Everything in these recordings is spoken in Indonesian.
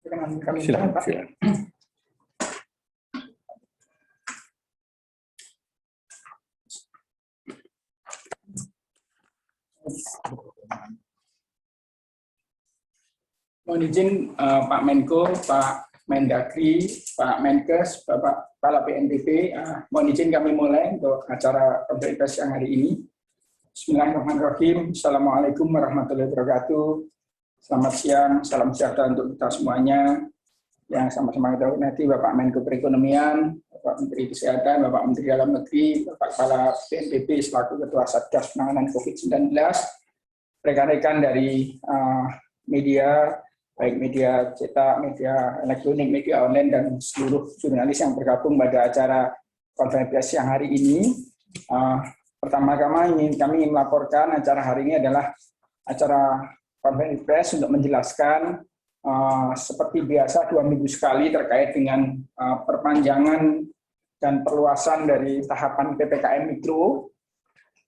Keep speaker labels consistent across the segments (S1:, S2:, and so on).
S1: Silakan, Pak.
S2: Mohon izin Pak Menko, Pak Mendagri, Pak Menkes, Bapak Kepala BNPB, mohon izin kami mulai untuk acara konferensi pers yang hari ini. Bismillahirrahmanirrahim. Assalamualaikum warahmatullahi wabarakatuh. Selamat siang, salam sejahtera untuk kita semuanya. Yang sama-sama kita hormati Bapak Menko Perekonomian, Bapak Menteri Kesehatan, Bapak Menteri Dalam Negeri, Bapak Kepala BNPB selaku Ketua Satgas Penanganan COVID-19, rekan-rekan dari media, baik media cetak, media elektronik, media online, dan seluruh jurnalis yang bergabung pada acara konferensi pers yang hari ini. Pertama-tama kami melaporkan acara hari ini adalah acara konferensi pers untuk menjelaskan seperti biasa 2 minggu sekali terkait dengan perpanjangan dan perluasan dari tahapan PPKM Mikro.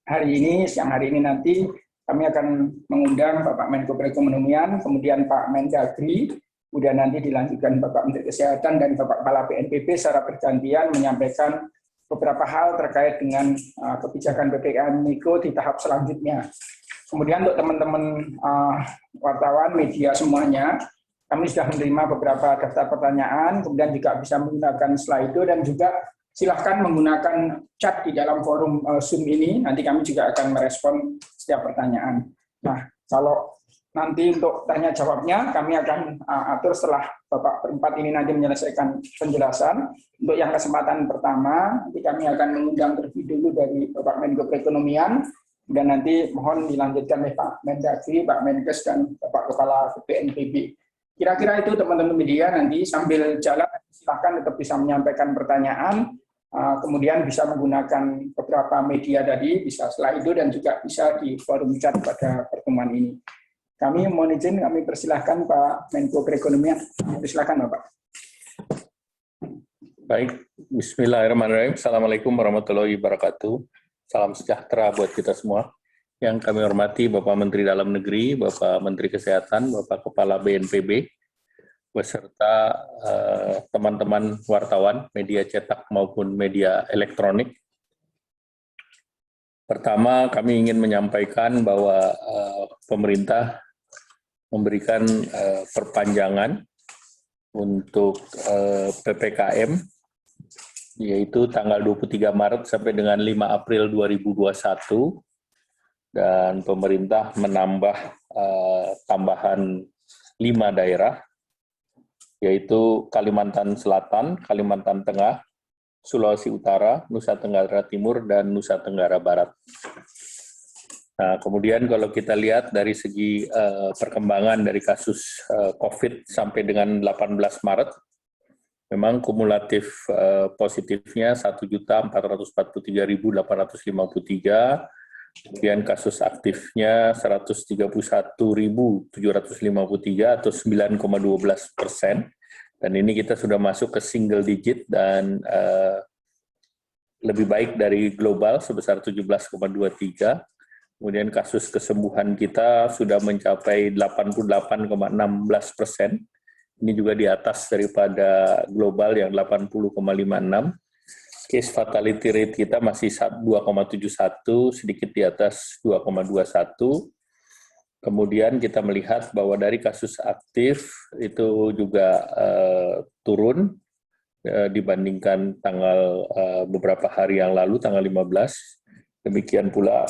S2: Hari ini, siang hari ini nanti, kami akan mengundang Bapak Menko Perekonomian, kemudian Pak Mendagri, kemudian nanti dilanjutkan Bapak Menteri Kesehatan dan Bapak Kepala BNPB secara bergantian menyampaikan beberapa hal terkait dengan kebijakan PPKM Mikro di tahap selanjutnya. Kemudian untuk teman-teman wartawan, media semuanya, kami sudah menerima beberapa daftar pertanyaan, kemudian juga bisa menggunakan Slido dan juga silahkan menggunakan chat di dalam forum Zoom ini, nanti kami juga akan merespon setiap pertanyaan. Nah, kalau nanti untuk tanya jawabnya, kami akan atur setelah Bapak berempat ini nanti menyelesaikan penjelasan. Untuk yang kesempatan pertama, nanti kami akan mengundang terlebih dulu dari Bapak Menko Perekonomian, dan nanti mohon dilanjutkan oleh Pak Mendagri, Pak Menkes, dan Bapak Kepala BNPB. Kira-kira itu teman-teman media, nanti sambil jalan silakan tetap bisa menyampaikan pertanyaan, kemudian bisa menggunakan beberapa media tadi, bisa Slido dan juga bisa di forum chat pada pertemuan ini. Kami mohon izin, kami persilahkan Pak Menko Perekonomian. Silakan Bapak.
S1: Baik, Bismillahirrahmanirrahim. Assalamualaikum warahmatullahi wabarakatuh. Salam sejahtera buat kita semua. Yang kami hormati Bapak Menteri Dalam Negeri, Bapak Menteri Kesehatan, Bapak Kepala BNPB, beserta teman-teman wartawan, media cetak maupun media elektronik. Pertama, kami ingin menyampaikan bahwa pemerintah memberikan perpanjangan untuk PPKM, yaitu tanggal 23 Maret sampai dengan 5 April 2021, dan pemerintah menambah tambahan 5 daerah, yaitu Kalimantan Selatan, Kalimantan Tengah, Sulawesi Utara, Nusa Tenggara Timur, dan Nusa Tenggara Barat. Nah, kemudian kalau kita lihat dari segi perkembangan dari kasus COVID sampai dengan 18 Maret, memang kumulatif positifnya 1.443.853, kemudian kasus aktifnya 131.753 atau 9,12%, dan ini kita sudah masuk ke single digit dan lebih baik dari global sebesar 17,23. Kemudian kasus kesembuhan kita sudah mencapai 88,16%. Ini juga di atas daripada global yang 80,56. Case fatality rate kita masih 2,71, sedikit di atas 2,21. Kemudian kita melihat bahwa dari kasus aktif itu juga turun dibandingkan tanggal beberapa hari yang lalu, tanggal 15. Demikian pula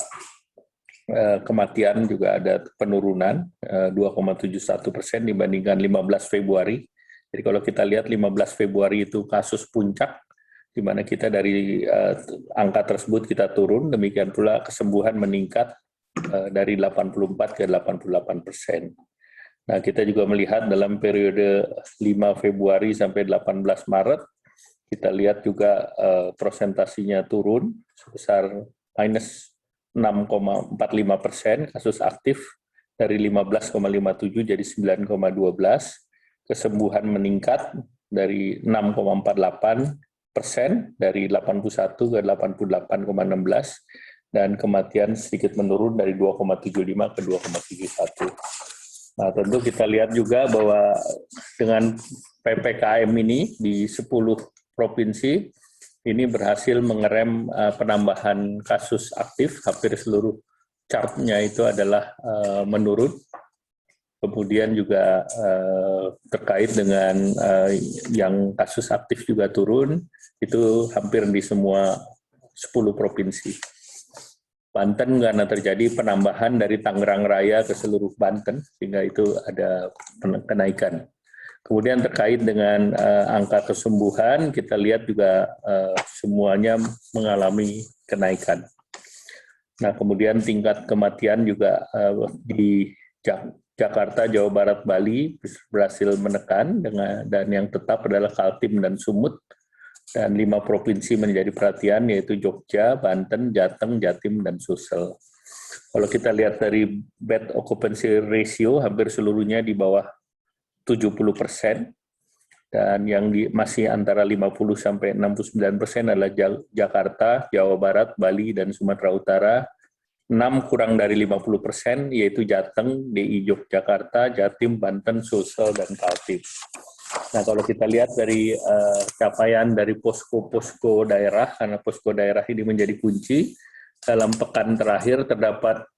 S1: kematian juga ada penurunan 2,71% dibandingkan 15 Februari. Jadi kalau kita lihat 15 Februari itu kasus puncak, di mana kita dari angka tersebut kita turun, demikian pula kesembuhan meningkat dari 84 ke 88%. Nah, kita juga melihat dalam periode 5 Februari sampai 18 Maret, kita lihat juga prosentasinya turun sebesar minus 6,45%, kasus aktif dari 15,57 jadi 9,12, kesembuhan meningkat dari 6,48% dari 81 ke 88,16, dan kematian sedikit menurun dari 2,75 ke 2,71. Nah, tentu kita lihat juga bahwa dengan PPKM ini di 10 provinsi ini berhasil mengerem penambahan kasus aktif, hampir seluruh chartnya itu adalah menurun. Kemudian juga terkait dengan yang kasus aktif juga turun, itu hampir di semua 10 provinsi. Banten karena terjadi penambahan dari Tangerang Raya ke seluruh Banten, sehingga itu ada kenaikan. Kemudian terkait dengan angka kesembuhan, kita lihat juga semuanya mengalami kenaikan. Nah, kemudian tingkat kematian juga di Jakarta, Jawa Barat, Bali berhasil menekan, dan yang tetap adalah Kaltim dan Sumut. Dan 5 provinsi menjadi perhatian, yaitu Jogja, Banten, Jateng, Jatim, dan Sulsel. Kalau kita lihat dari bed occupancy ratio, hampir seluruhnya di bawah 70%, dan yang masih antara 50-69% adalah Jakarta, Jawa Barat, Bali, dan Sumatera Utara. 6 kurang dari 50%, yaitu Jateng, DI Yogyakarta, Jatim, Banten, Sulsel, dan Kaltim. Nah, kalau kita lihat dari capaian dari posko-posko daerah, karena posko daerah ini menjadi kunci, dalam pekan terakhir terdapat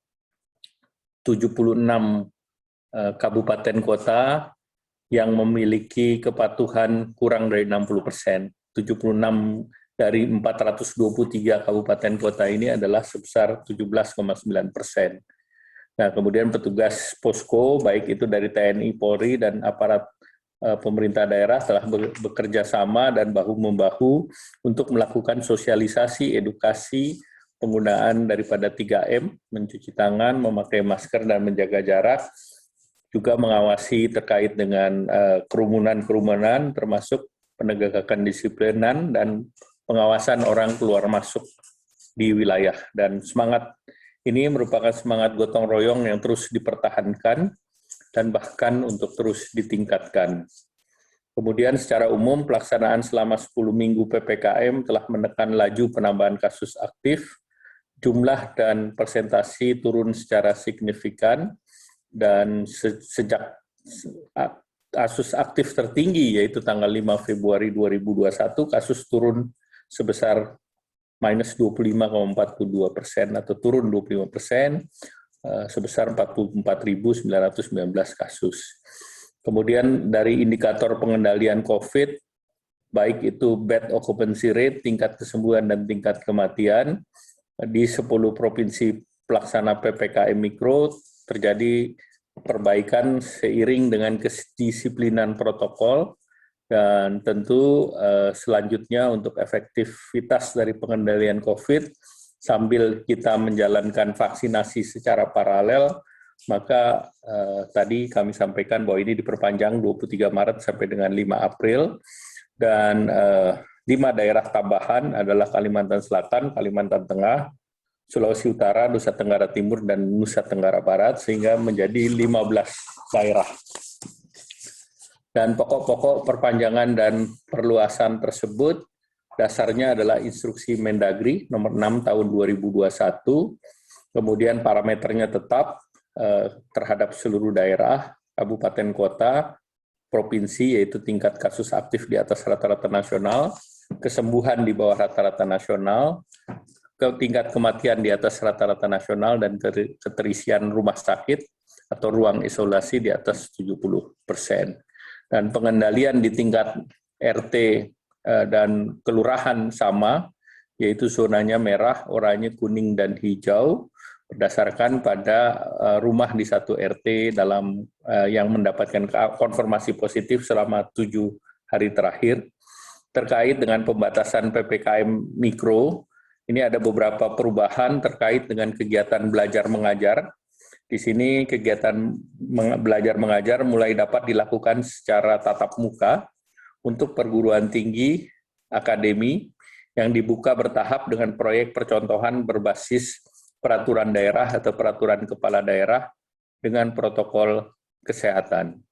S1: 76 kabupaten kota yang memiliki kepatuhan kurang dari 60%. 76 dari 423 kabupaten kota ini adalah sebesar 17,9%. Nah, kemudian petugas posko, baik itu dari TNI, Polri, dan aparat pemerintah daerah telah bekerja sama dan bahu-membahu untuk melakukan sosialisasi, edukasi, penggunaan daripada 3M, mencuci tangan, memakai masker, dan menjaga jarak, juga mengawasi terkait dengan kerumunan-kerumunan, termasuk penegakan disiplinan dan pengawasan orang keluar masuk di wilayah. Dan semangat ini merupakan semangat gotong royong yang terus dipertahankan dan bahkan untuk terus ditingkatkan. Kemudian secara umum pelaksanaan selama 10 minggu PPKM telah menekan laju penambahan kasus aktif, jumlah dan persentasi turun secara signifikan, dan sejak kasus aktif tertinggi yaitu tanggal 5 Februari 2021, kasus turun sebesar minus 25,42% atau turun 25%, sebesar 44.919 kasus. Kemudian dari indikator pengendalian COVID, baik itu bed occupancy rate, tingkat kesembuhan dan tingkat kematian, di 10 provinsi pelaksana PPKM Mikro terjadi perbaikan seiring dengan kedisiplinan protokol, dan tentu selanjutnya untuk efektivitas dari pengendalian COVID, sambil kita menjalankan vaksinasi secara paralel, maka tadi kami sampaikan bahwa ini diperpanjang 23 Maret sampai dengan 5 April, dan 5 daerah tambahan adalah Kalimantan Selatan, Kalimantan Tengah, Sulawesi Utara, Nusa Tenggara Timur, dan Nusa Tenggara Barat, sehingga menjadi 15 daerah. Dan pokok-pokok perpanjangan dan perluasan tersebut dasarnya adalah instruksi Mendagri nomor 6 tahun 2021, kemudian parameternya tetap terhadap seluruh daerah, kabupaten kota, provinsi, yaitu tingkat kasus aktif di atas rata-rata nasional, kesembuhan di bawah rata-rata nasional, tingkat kematian di atas rata-rata nasional, dan keterisian rumah sakit atau ruang isolasi di atas 70%. Dan pengendalian di tingkat RT dan kelurahan sama, yaitu zonanya merah, oranye, kuning, dan hijau, berdasarkan pada rumah di satu RT dalam yang mendapatkan konfirmasi positif selama 7 hari terakhir. Terkait dengan pembatasan PPKM Mikro, ini ada beberapa perubahan terkait dengan kegiatan belajar mengajar. Di sini kegiatan belajar mengajar mulai dapat dilakukan secara tatap muka untuk perguruan tinggi, akademi, yang dibuka bertahap dengan proyek percontohan berbasis peraturan daerah atau peraturan kepala daerah dengan protokol kesehatan.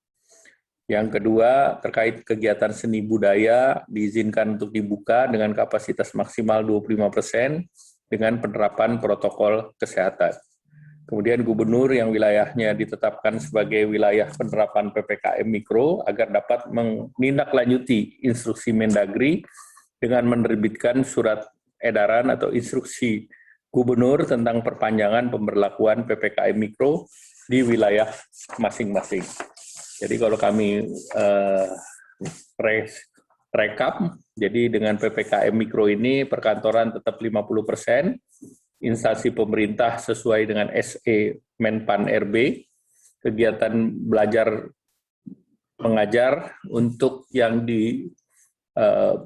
S1: Yang kedua, terkait kegiatan seni budaya diizinkan untuk dibuka dengan kapasitas maksimal 25% dengan penerapan protokol kesehatan. Kemudian gubernur yang wilayahnya ditetapkan sebagai wilayah penerapan PPKM Mikro agar dapat menindaklanjuti instruksi Mendagri dengan menerbitkan surat edaran atau instruksi gubernur tentang perpanjangan pemberlakuan PPKM Mikro di wilayah masing-masing. Jadi kalau kami rekap, jadi dengan PPKM Mikro ini perkantoran tetap 50%, instansi pemerintah sesuai dengan SE Menpan RB, kegiatan belajar mengajar untuk yang di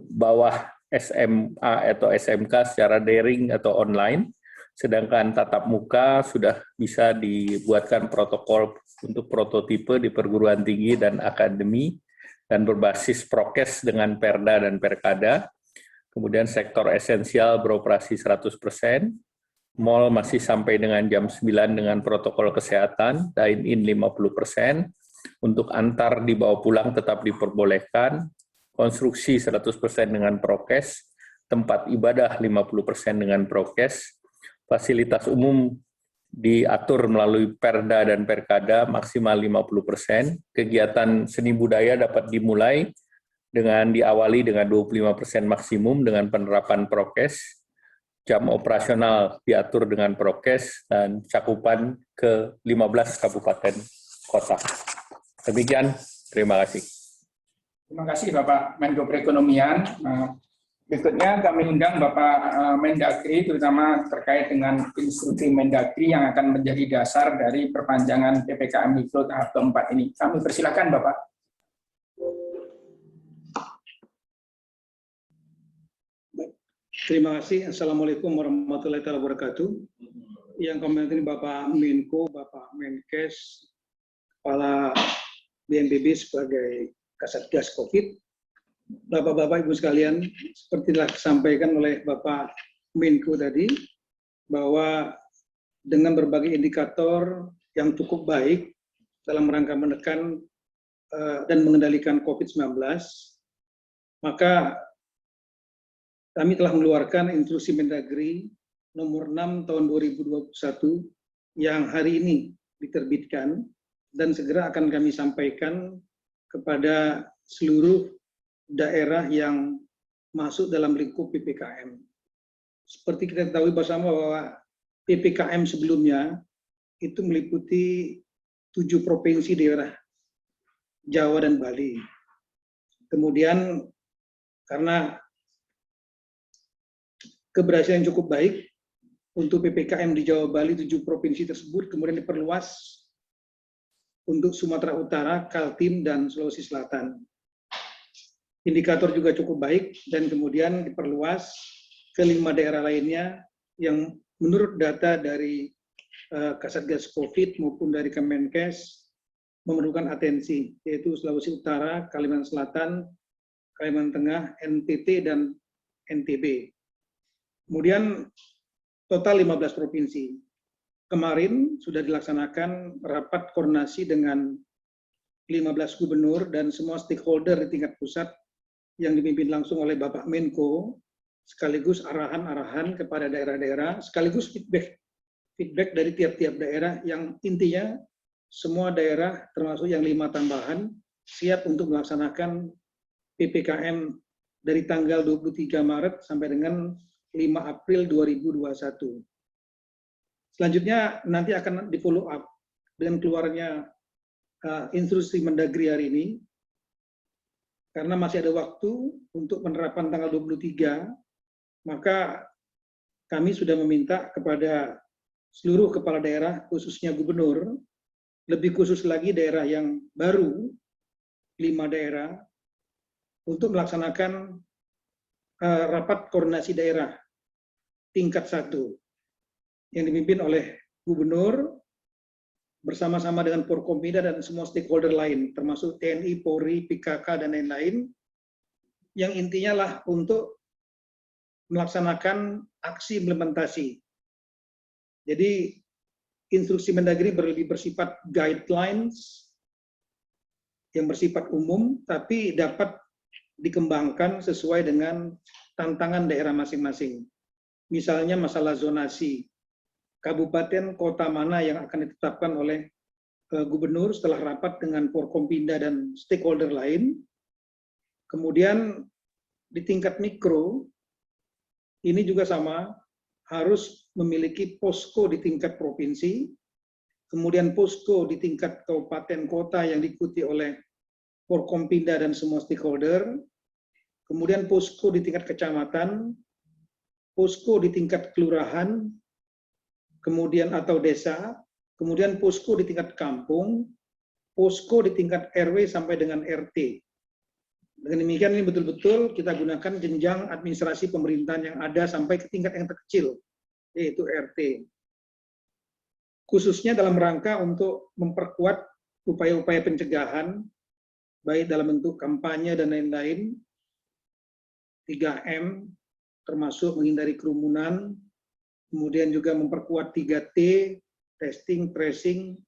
S1: bawah SMA atau SMK secara daring atau online, sedangkan tatap muka sudah bisa dibuatkan protokol untuk prototipe di perguruan tinggi dan akademi, dan berbasis prokes dengan Perda dan Perkada. Kemudian sektor esensial beroperasi 100%, mal masih sampai dengan jam 9 dengan protokol kesehatan, dine-in 50%, untuk antar dibawa pulang tetap diperbolehkan, konstruksi 100% dengan prokes, tempat ibadah 50% dengan prokes, fasilitas umum diatur melalui Perda dan Perkada maksimal 50%, kegiatan seni budaya dapat dimulai dengan diawali dengan 25% maksimum dengan penerapan prokes, jam operasional diatur dengan prokes, dan cakupan ke 15 kabupaten kota. Demikian, terima kasih.
S2: Terima kasih Bapak Menko Perekonomian. Berikutnya kami undang Bapak Mendagri, terutama terkait dengan instruksi Mendagri yang akan menjadi dasar dari perpanjangan PPKM Mikro tahap keempat ini. Kami persilakan Bapak.
S3: Terima kasih. Assalamualaikum warahmatullahi wabarakatuh. Yang kami ini Bapak Menko, Bapak Menkes, Kepala BNPB sebagai Kasatgas COVID. Bapak-bapak, Ibu sekalian, seperti telah disampaikan oleh Bapak Menko tadi, bahwa dengan berbagai indikator yang cukup baik dalam rangka menekan dan mengendalikan COVID-19, maka kami telah mengeluarkan instruksi Mendagri nomor 6 tahun 2021 yang hari ini diterbitkan dan segera akan kami sampaikan kepada seluruh daerah yang masuk dalam lingkup PPKM. Seperti kita ketahui bersama bahwa PPKM sebelumnya itu meliputi 7 provinsi daerah Jawa dan Bali. Kemudian karena keberhasilan yang cukup baik untuk PPKM di Jawa Bali, 7 provinsi tersebut kemudian diperluas untuk Sumatera Utara, Kaltim, dan Sulawesi Selatan. Indikator juga cukup baik dan kemudian diperluas ke 5 daerah lainnya yang menurut data dari Kasatgas COVID maupun dari Kemenkes memerlukan atensi, yaitu Sulawesi Utara, Kalimantan Selatan, Kalimantan Tengah, NTT, dan NTB. Kemudian total 15 provinsi. Kemarin sudah dilaksanakan rapat koordinasi dengan 15 gubernur dan semua stakeholder di tingkat pusat yang dipimpin langsung oleh Bapak Menko, sekaligus arahan-arahan kepada daerah-daerah, sekaligus feedback dari tiap-tiap daerah yang intinya semua daerah termasuk yang 5 tambahan siap untuk melaksanakan PPKM dari tanggal 23 Maret sampai dengan 5 April 2021. Selanjutnya nanti akan di-follow up dengan keluarnya instruksi Mendagri hari ini, karena masih ada waktu untuk penerapan tanggal 23, maka kami sudah meminta kepada seluruh kepala daerah, khususnya gubernur, lebih khusus lagi daerah yang baru, 5 daerah, untuk melaksanakan rapat koordinasi daerah tingkat 1 yang dipimpin oleh gubernur bersama-sama dengan Forkompinda dan semua stakeholder lain, termasuk TNI, Polri, PKK, dan lain-lain, yang intinya lah untuk melaksanakan aksi implementasi. Jadi instruksi Mendagri lebih bersifat guidelines yang bersifat umum, tapi dapat dikembangkan sesuai dengan tantangan daerah masing-masing. Misalnya masalah zonasi. kabupaten kota mana yang akan ditetapkan oleh gubernur setelah rapat dengan Forkompinda dan stakeholder lain. Kemudian di tingkat mikro, ini juga sama, harus memiliki posko di tingkat provinsi, kemudian posko di tingkat kabupaten kota yang diikuti oleh Forkompinda dan semua stakeholder, kemudian posko di tingkat kecamatan, posko di tingkat kelurahan, kemudian atau desa, kemudian posko di tingkat kampung, posko di tingkat RW sampai dengan RT. Dengan demikian ini betul-betul kita gunakan jenjang administrasi pemerintahan yang ada sampai ke tingkat yang terkecil, yaitu RT. Khususnya dalam rangka untuk memperkuat upaya-upaya pencegahan, baik dalam bentuk kampanye dan lain-lain, 3M, termasuk menghindari kerumunan, kemudian juga memperkuat 3T, testing, tracing,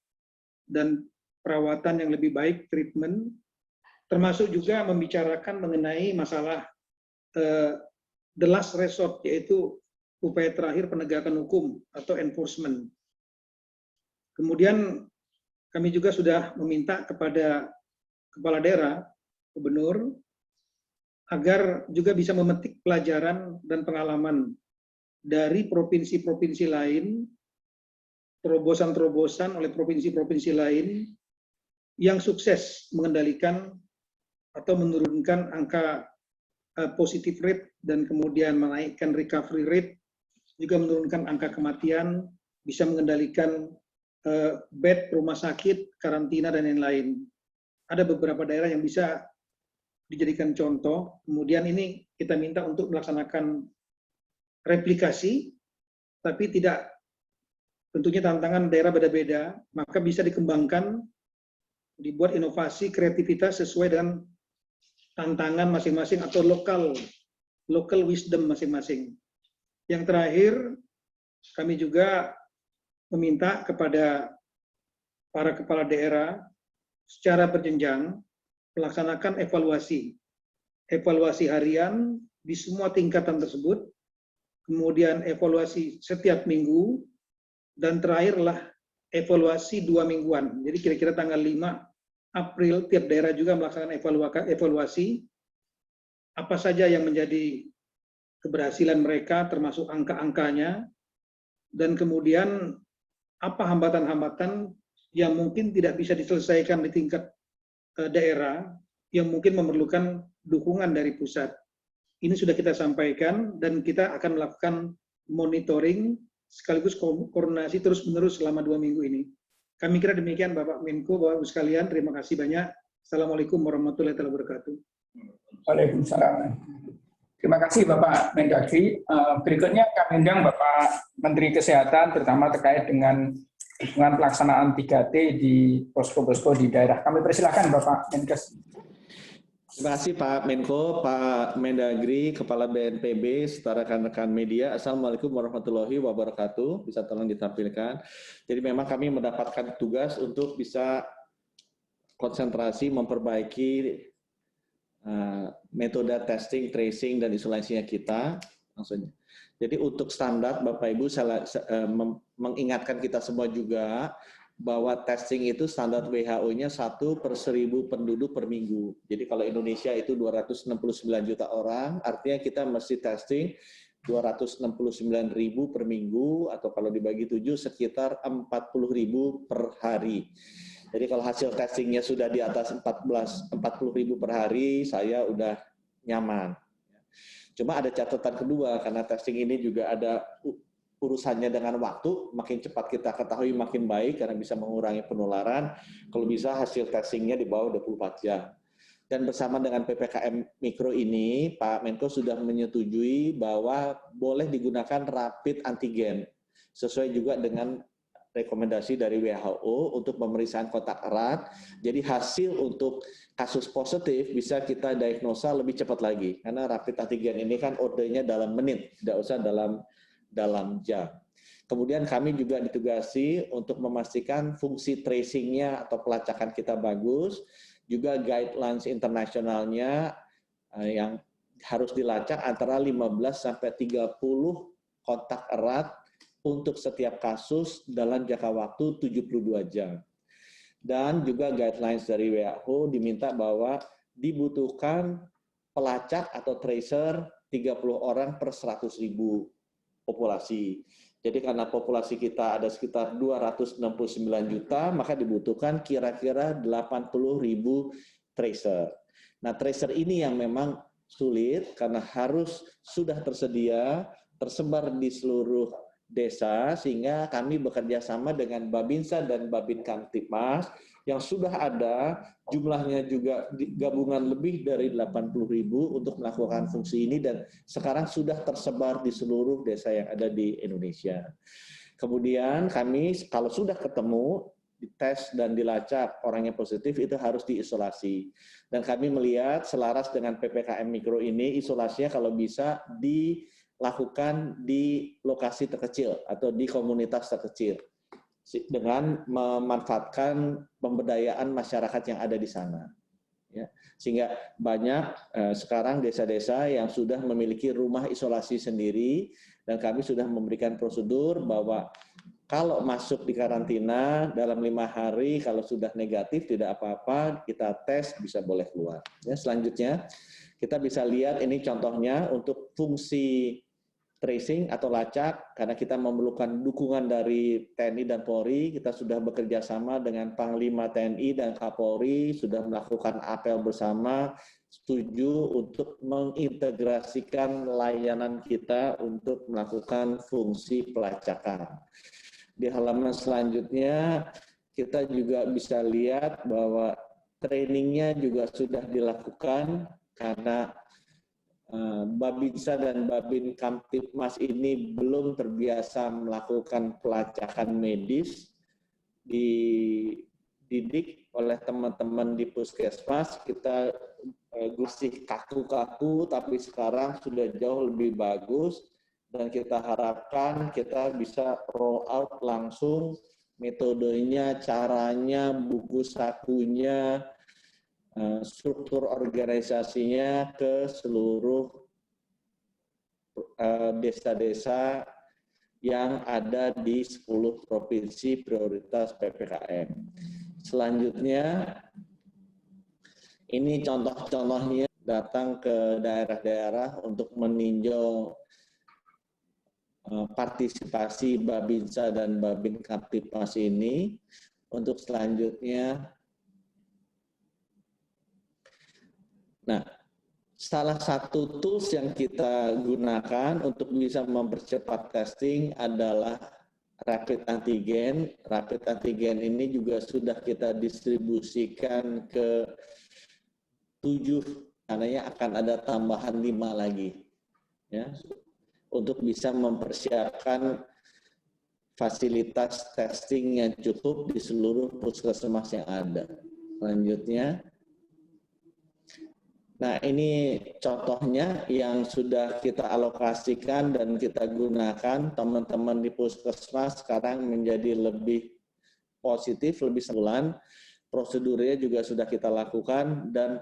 S3: dan perawatan yang lebih baik, treatment, termasuk juga membicarakan mengenai masalah the last resort, yaitu upaya terakhir penegakan hukum atau enforcement. Kemudian kami juga sudah meminta kepada kepala daerah, gubernur, agar juga bisa memetik pelajaran dan pengalaman dari provinsi-provinsi lain, terobosan-terobosan oleh provinsi-provinsi lain yang sukses mengendalikan atau menurunkan angka positive rate dan kemudian menaikkan recovery rate, juga menurunkan angka kematian, bisa mengendalikan bed rumah sakit, karantina, dan lain-lain. Ada beberapa daerah yang bisa dijadikan contoh, kemudian ini kita minta untuk melaksanakan replikasi, tapi tidak, tentunya tantangan daerah beda-beda, maka bisa dikembangkan, dibuat inovasi, kreativitas sesuai dengan tantangan masing-masing atau local wisdom masing-masing. Yang terakhir, kami juga meminta kepada para kepala daerah secara berjenjang melaksanakan evaluasi harian di semua tingkatan tersebut, kemudian evaluasi setiap minggu, dan terakhirlah evaluasi 2 mingguan. Jadi kira-kira tanggal 5 April tiap daerah juga melaksanakan evaluasi apa saja yang menjadi keberhasilan mereka, termasuk angka-angkanya, dan kemudian apa hambatan-hambatan yang mungkin tidak bisa diselesaikan di tingkat daerah, yang mungkin memerlukan dukungan dari pusat. Ini sudah kita sampaikan dan kita akan melakukan monitoring sekaligus koordinasi terus-menerus selama 2 minggu ini. Kami kira demikian Bapak Menko, Bapak Ibu sekalian, terima kasih banyak. Assalamualaikum warahmatullahi wabarakatuh.
S2: Waalaikumsalam. Terima kasih Bapak Mendagri. Berikutnya kami undang Bapak Menteri Kesehatan, terutama terkait dengan dukungan pelaksanaan 3T di posko-posko di daerah. Kami persilahkan Bapak Menkes.
S4: Terima kasih Pak Menko, Pak Mendagri, Kepala BNPB, serta rekan-rekan media. Assalamualaikum warahmatullahi wabarakatuh. Bisa tolong ditampilkan. Jadi memang kami mendapatkan tugas untuk bisa konsentrasi memperbaiki metode testing, tracing, dan isolasinya kita. Maksudnya. Jadi untuk standar, Bapak Ibu, saya mengingatkan kita semua juga bahwa testing itu standar WHO-nya 1 per 1000 penduduk per minggu. Jadi kalau Indonesia itu 269 juta orang, artinya kita mesti testing 269.000 per minggu, atau kalau dibagi 7 sekitar 40.000 per hari. Jadi kalau hasil testingnya sudah di atas 40.000 per hari, saya udah nyaman. Cuma ada catatan kedua, karena testing ini juga ada urusannya dengan waktu, makin cepat kita ketahui makin baik karena bisa mengurangi penularan. Kalau bisa hasil testingnya di bawah 24 jam. Dan bersama dengan PPKM Mikro ini, Pak Menko sudah menyetujui bahwa boleh digunakan rapid antigen, sesuai juga dengan rekomendasi dari WHO untuk pemeriksaan kontak erat. Jadi hasil untuk kasus positif bisa kita diagnosa lebih cepat lagi, karena rapid antigen ini kan ordernya dalam menit, tidak usah dalam jam. Kemudian kami juga ditugasi untuk memastikan fungsi tracing-nya atau pelacakan kita bagus, juga guidelines internasionalnya yang harus dilacak antara 15 sampai 30 kontak erat untuk setiap kasus dalam jangka waktu 72 jam. Dan juga guidelines dari WHO diminta bahwa dibutuhkan pelacak atau tracer 30 orang per 100.000 populasi. Jadi karena populasi kita ada sekitar 269 juta, maka dibutuhkan kira-kira 80.000 tracer. Nah, tracer ini yang memang sulit karena harus sudah tersedia, tersebar di seluruh desa, sehingga kami bekerja sama dengan Babinsa dan Babin Kamtipmas yang sudah ada, jumlahnya juga gabungan lebih dari 80.000 untuk melakukan fungsi ini, dan sekarang sudah tersebar di seluruh desa yang ada di Indonesia. Kemudian kami kalau sudah ketemu, dites dan dilacak orang yang positif, itu harus diisolasi. Dan kami melihat selaras dengan PPKM Mikro ini, isolasinya kalau bisa dilakukan di lokasi terkecil atau di komunitas terkecil dengan memanfaatkan pemberdayaan masyarakat yang ada di sana. Ya, sehingga banyak sekarang desa-desa yang sudah memiliki rumah isolasi sendiri, dan kami sudah memberikan prosedur bahwa kalau masuk di karantina dalam 5 hari, kalau sudah negatif tidak apa-apa, kita tes bisa boleh keluar. Ya, selanjutnya kita bisa lihat ini contohnya untuk fungsi tracing atau lacak, karena kita memerlukan dukungan dari TNI dan Polri. Kita sudah bekerja sama dengan Panglima TNI dan Kapolri, sudah melakukan apel bersama, setuju untuk mengintegrasikan layanan kita untuk melakukan fungsi pelacakan. Di halaman selanjutnya, kita juga bisa lihat bahwa trainingnya juga sudah dilakukan, karena Babinsa dan Babin Kamtipmas ini belum terbiasa melakukan pelacakan medis. Dididik oleh teman-teman di puskesmas, kita masih kaku-kaku, tapi sekarang sudah jauh lebih bagus, dan kita harapkan kita bisa roll out langsung metodenya, caranya, buku sakunya, struktur organisasinya ke seluruh desa-desa yang ada di 10 provinsi prioritas PPKM. Selanjutnya, ini contoh-contohnya datang ke daerah-daerah untuk meninjau partisipasi Babinsa dan Babin Kamtipmas ini. Untuk selanjutnya, nah, salah satu tools yang kita gunakan untuk bisa mempercepat testing adalah rapid antigen. Rapid antigen ini juga sudah kita distribusikan ke 7, karena akan ada tambahan 5 lagi, ya, untuk bisa mempersiapkan fasilitas testing yang cukup di seluruh puskesmas yang ada. Selanjutnya, nah ini contohnya yang sudah kita alokasikan dan kita gunakan. Teman-teman di puskesmas sekarang menjadi lebih positif, lebih sebulan. Prosedurnya juga sudah kita lakukan, dan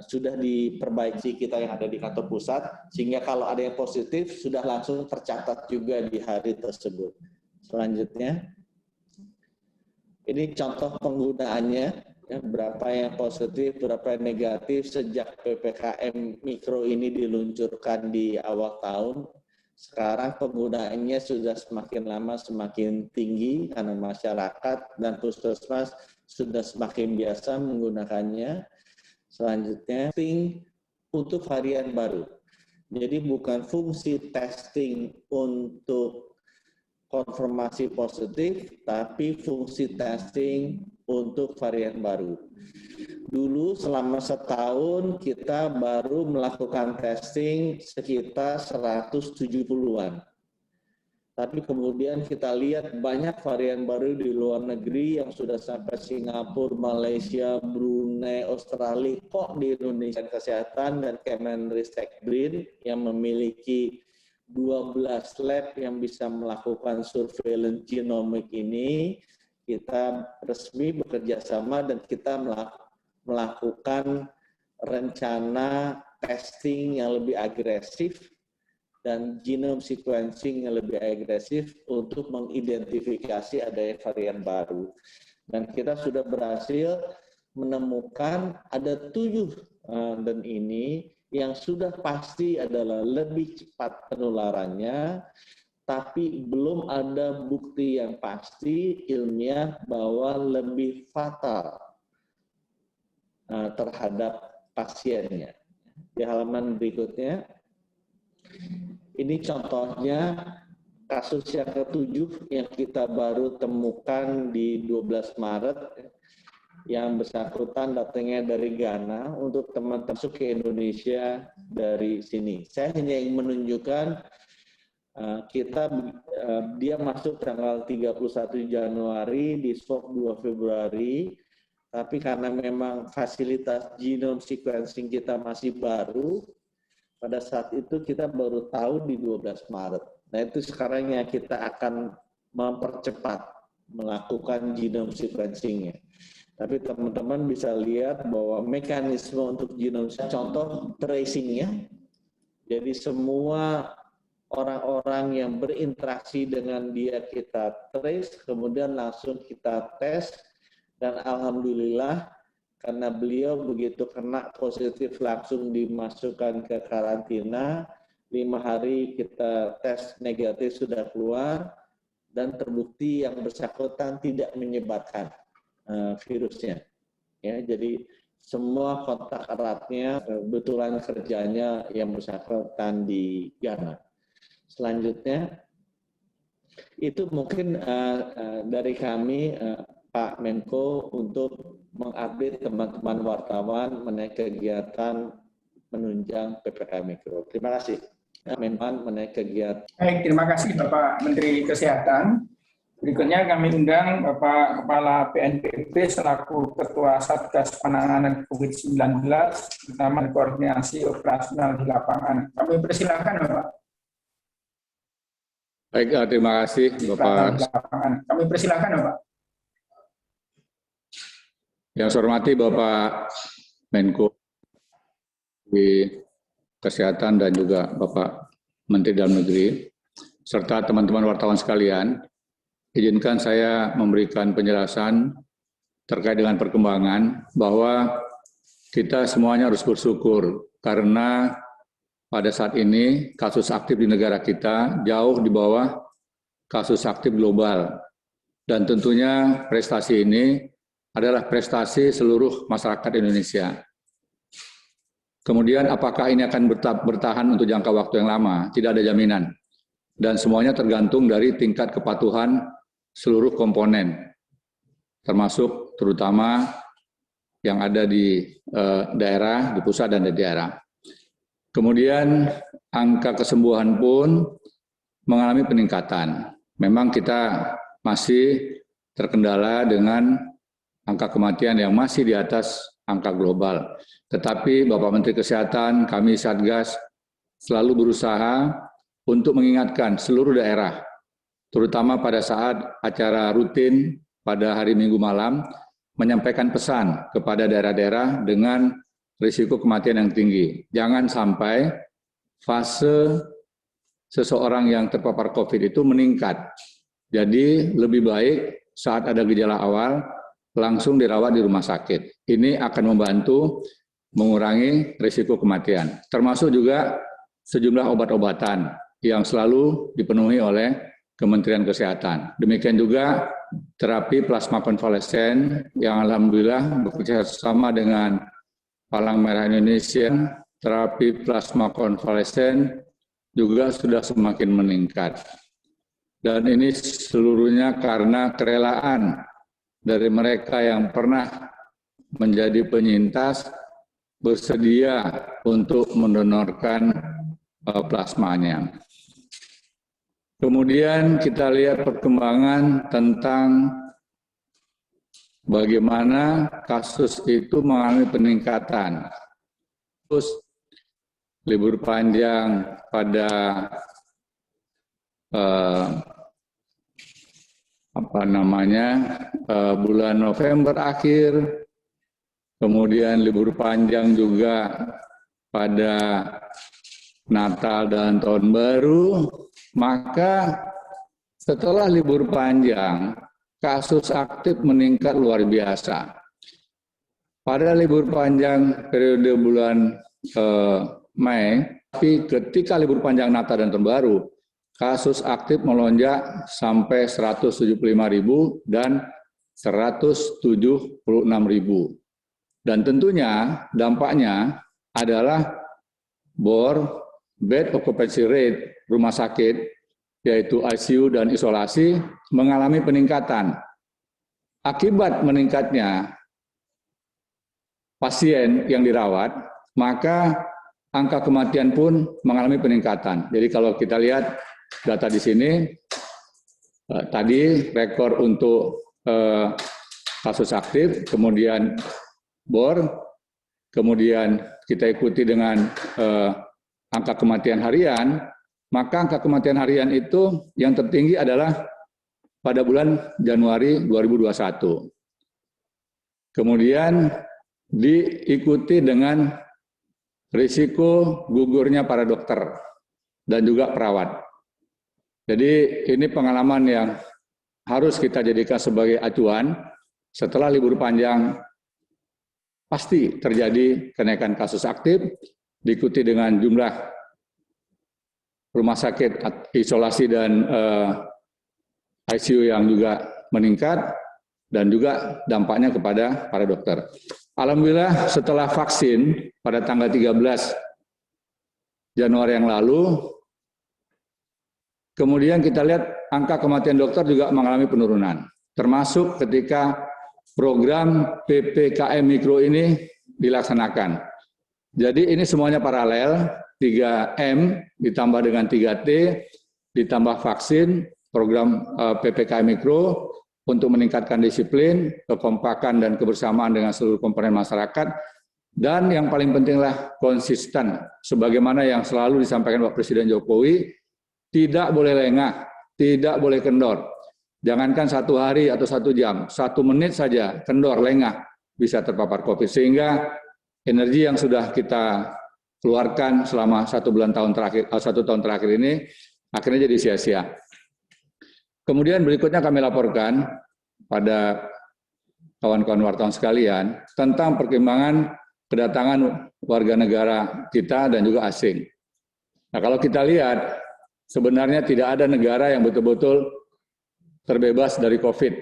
S4: sudah diperbaiki kita yang ada di kantor pusat, sehingga kalau ada yang positif sudah langsung tercatat juga di hari tersebut. Selanjutnya, ini contoh penggunaannya, ya, berapa yang positif, berapa yang negatif sejak PPKM Mikro ini diluncurkan di awal tahun. Sekarang penggunaannya sudah semakin lama semakin tinggi karena masyarakat dan puskesmas sudah semakin biasa menggunakannya. Selanjutnya, testing untuk varian baru. Jadi bukan fungsi testing untuk konfirmasi positif, tapi fungsi testing untuk varian baru. Dulu selama setahun kita baru melakukan testing sekitar 170-an. Tapi kemudian kita lihat banyak varian baru di luar negeri yang sudah sampai Singapura, Malaysia, Brunei, Australia, kok di Indonesia Kesehatan dan Kemenristekbrin yang memiliki 12 lab yang bisa melakukan surveillance genomik ini, kita resmi bekerja sama dan kita melakukan rencana testing yang lebih agresif dan genome sequencing yang lebih agresif untuk mengidentifikasi adanya varian baru. Dan kita sudah berhasil menemukan ada 7 dan ini yang sudah pasti adalah lebih cepat penularannya, tapi belum ada bukti yang pasti ilmiah bahwa lebih fatal terhadap pasiennya. Di halaman berikutnya, ini contohnya kasus yang ke-7 yang kita baru temukan di 12 Maret, yang bersangkutan datangnya dari Ghana untuk teman-teman masuk ke Indonesia dari sini. Saya hanya ingin menunjukkan dia masuk tanggal 31 Januari, di swab 2 Februari, tapi karena memang fasilitas genome sequencing kita masih baru, pada saat itu kita baru tahu di 12 Maret. Nah itu sekarang yang kita akan mempercepat melakukan genome sequencing-nya. Tapi teman-teman bisa lihat bahwa mekanisme untuk genome, contoh tracing-nya, jadi semua orang-orang yang berinteraksi dengan dia kita trace, kemudian langsung kita tes, dan alhamdulillah karena beliau begitu kena positif langsung dimasukkan ke karantina, 5 hari kita tes negatif sudah keluar, dan terbukti yang bersangkutan tidak menyebarkan virusnya. Ya, jadi semua kontak eratnya kebetulan kerjanya yang bersangkutan di Ghana. Selanjutnya, itu mungkin dari kami, Pak Menko, untuk mengupdate teman-teman wartawan mengenai kegiatan menunjang PPKM Mikro. Terima kasih. Menpan mengenai kegiatan.
S2: Baik, terima kasih Bapak Menteri Kesehatan. Berikutnya kami undang Bapak Kepala BNPB selaku Ketua Satgas Penanganan COVID-19, terutama koordinasi operasional di lapangan. Kami persilakan Bapak.
S5: Baik, terima kasih Bapak.
S2: Kami persilakan Bapak.
S5: Yang saya hormati Bapak Menko di Kesehatan dan juga Bapak Menteri Dalam Negeri, serta teman-teman wartawan sekalian, izinkan saya memberikan penjelasan terkait dengan perkembangan bahwa kita semuanya harus bersyukur karena pada saat ini kasus aktif di negara kita jauh di bawah kasus aktif global. Dan tentunya prestasi ini adalah prestasi seluruh masyarakat Indonesia. Kemudian apakah ini akan bertahan untuk jangka waktu yang lama? Tidak ada jaminan. Dan semuanya tergantung dari tingkat kepatuhan seluruh komponen, termasuk terutama yang ada di daerah, di pusat dan di daerah. Kemudian angka kesembuhan pun mengalami peningkatan. Memang kita masih terkendala dengan angka kematian yang masih di atas angka global. Tetapi Bapak Menteri Kesehatan, kami Satgas selalu berusaha untuk mengingatkan seluruh daerah, terutama pada saat acara rutin pada hari Minggu malam, menyampaikan pesan kepada daerah-daerah dengan risiko kematian yang tinggi. Jangan sampai fase seseorang yang terpapar COVID itu meningkat. Jadi lebih baik saat ada gejala awal, langsung dirawat di rumah sakit. Ini akan membantu mengurangi risiko kematian. Termasuk juga sejumlah obat-obatan yang selalu dipenuhi oleh Kementerian Kesehatan. Demikian juga terapi plasma konvalesen yang alhamdulillah bekerja sama dengan Palang Merah Indonesia. Terapi plasma konvalesen juga sudah semakin meningkat. Dan ini seluruhnya karena kerelaan dari mereka yang pernah menjadi penyintas bersedia untuk mendonorkan plasmanya. Kemudian kita lihat perkembangan tentang bagaimana kasus itu mengalami peningkatan. Terus libur panjang pada bulan November akhir, kemudian libur panjang juga pada Natal dan Tahun Baru, maka setelah libur panjang, kasus aktif meningkat luar biasa. Pada libur panjang periode bulan Mei, tapi ketika libur panjang Natal dan Tahun Baru, kasus aktif melonjak sampai 175.000 dan 176.000. Dan tentunya dampaknya adalah BOR, bed occupancy rate, rumah sakit, yaitu ICU dan isolasi, mengalami peningkatan. Akibat meningkatnya pasien yang dirawat, maka angka kematian pun mengalami peningkatan. Jadi kalau kita lihat data di sini, tadi rekor untuk kasus aktif, kemudian BOR, kemudian kita ikuti dengan angka kematian harian, maka angka kematian harian itu yang tertinggi adalah pada bulan Januari 2021. Kemudian diikuti dengan risiko gugurnya para dokter dan juga perawat. Jadi ini pengalaman yang harus kita jadikan sebagai acuan. Setelah libur panjang pasti terjadi kenaikan kasus aktif, diikuti dengan jumlah rumah sakit isolasi dan ICU yang juga meningkat, dan juga dampaknya kepada para dokter. Alhamdulillah setelah vaksin pada tanggal 13 Januari yang lalu, kemudian kita lihat angka kematian dokter juga mengalami penurunan, termasuk ketika program PPKM Mikro ini dilaksanakan. Jadi ini semuanya paralel, 3M ditambah dengan 3T, ditambah vaksin, program PPKM Mikro untuk meningkatkan disiplin, kekompakan, dan kebersamaan dengan seluruh komponen masyarakat. Dan yang paling pentinglah konsisten, sebagaimana yang selalu disampaikan Pak Presiden Jokowi, tidak boleh lengah, tidak boleh kendor. Jangankan 1 hari atau 1 jam, 1 menit saja kendor, lengah, bisa terpapar COVID. Sehingga energi yang sudah kita keluarkan selama 1 tahun terakhir ini akhirnya jadi sia-sia. Kemudian berikutnya kami laporkan pada kawan-kawan wartawan sekalian tentang perkembangan kedatangan warga negara kita dan juga asing. Nah, kalau kita lihat, sebenarnya tidak ada negara yang betul-betul terbebas dari COVID.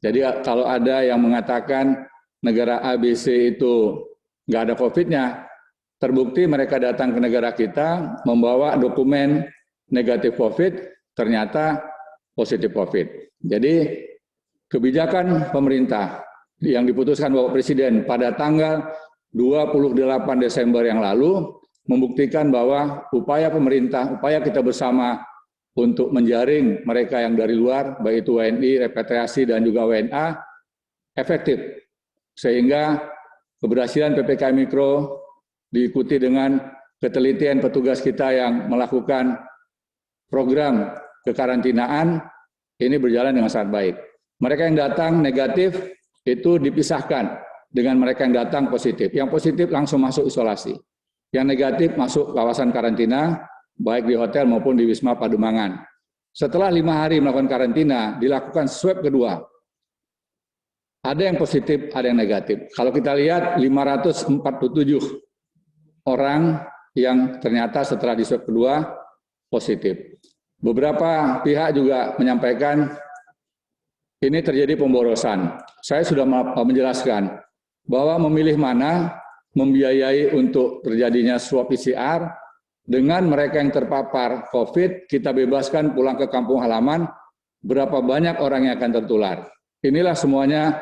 S5: Jadi kalau ada yang mengatakan negara ABC itu nggak ada COVID-nya, terbukti mereka datang ke negara kita membawa dokumen negatif COVID, ternyata positif COVID. Jadi kebijakan pemerintah yang diputuskan Bapak Presiden pada tanggal 28 Desember yang lalu membuktikan bahwa upaya pemerintah, upaya kita bersama untuk menjaring mereka yang dari luar, baik itu WNI, repatriasi, dan juga WNA, efektif. Sehingga keberhasilan PPKM Mikro diikuti dengan ketelitian petugas kita yang melakukan program kekarantinaan, ini berjalan dengan sangat baik. Mereka yang datang negatif itu dipisahkan dengan mereka yang datang positif. Yang positif langsung masuk isolasi. Yang negatif masuk kawasan karantina, baik di hotel maupun di Wisma Pademangan. Setelah 5 hari melakukan karantina, dilakukan swab kedua. Ada yang positif, ada yang negatif. Kalau kita lihat 547 orang yang ternyata setelah di swab kedua positif. Beberapa pihak juga menyampaikan ini terjadi pemborosan. Saya sudah menjelaskan bahwa memilih mana membiayai untuk terjadinya swab PCR dengan mereka yang terpapar COVID, kita bebaskan pulang ke kampung halaman, berapa banyak orang yang akan tertular. Inilah semuanya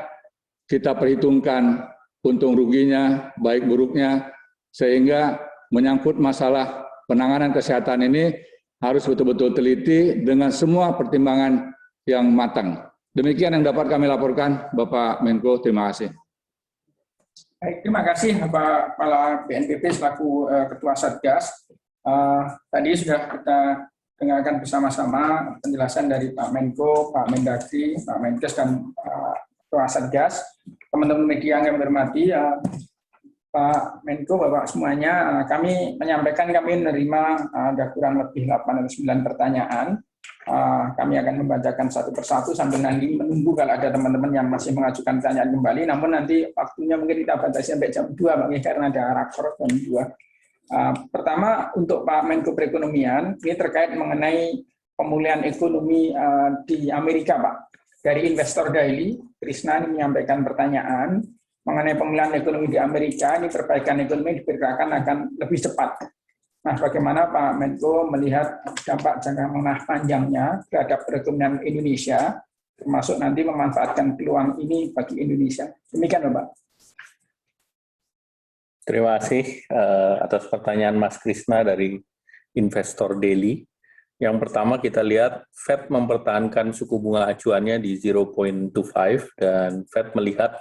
S5: kita perhitungkan untung ruginya, baik buruknya, sehingga menyangkut masalah penanganan kesehatan ini harus betul-betul teliti dengan semua pertimbangan yang matang. Demikian yang dapat kami laporkan, Bapak Menko. Terima kasih.
S2: Baik, terima kasih Bapak Kepala BNPB selaku Ketua Satgas. Tadi sudah kita dengarkan bersama-sama penjelasan dari Pak Menko, Pak Mendagri, Pak Menkes, dan Ketua Satgas. Teman-teman media yang kami hormati, Pak Menko, Bapak semuanya, kami menyampaikan kami menerima ada kurang lebih 8 atau 9 pertanyaan. Kami akan membacakan satu persatu sambil nanti menunggu kalau ada teman-teman yang masih mengajukan pertanyaan kembali. Namun nanti waktunya mungkin kita batasi sampai jam 2, Pak, karena ada rakor jam 2. Pertama, untuk Pak Menko Perekonomian, ini terkait mengenai pemulihan ekonomi di Amerika, Pak. Dari Investor Daily, Krisna ini menyampaikan pertanyaan mengenai pemulihan ekonomi di Amerika, ini perbaikan ekonomi diperkirakan akan lebih cepat. Nah, bagaimana Pak Menko melihat dampak jangka menengah panjangnya terhadap perekonomian Indonesia, termasuk nanti memanfaatkan peluang ini bagi Indonesia? Demikian, Bapak.
S1: Terima kasih atas pertanyaan Mas Krisna dari Investor Daily. Yang pertama kita lihat Fed mempertahankan suku bunga acuannya di 0.25 dan Fed melihat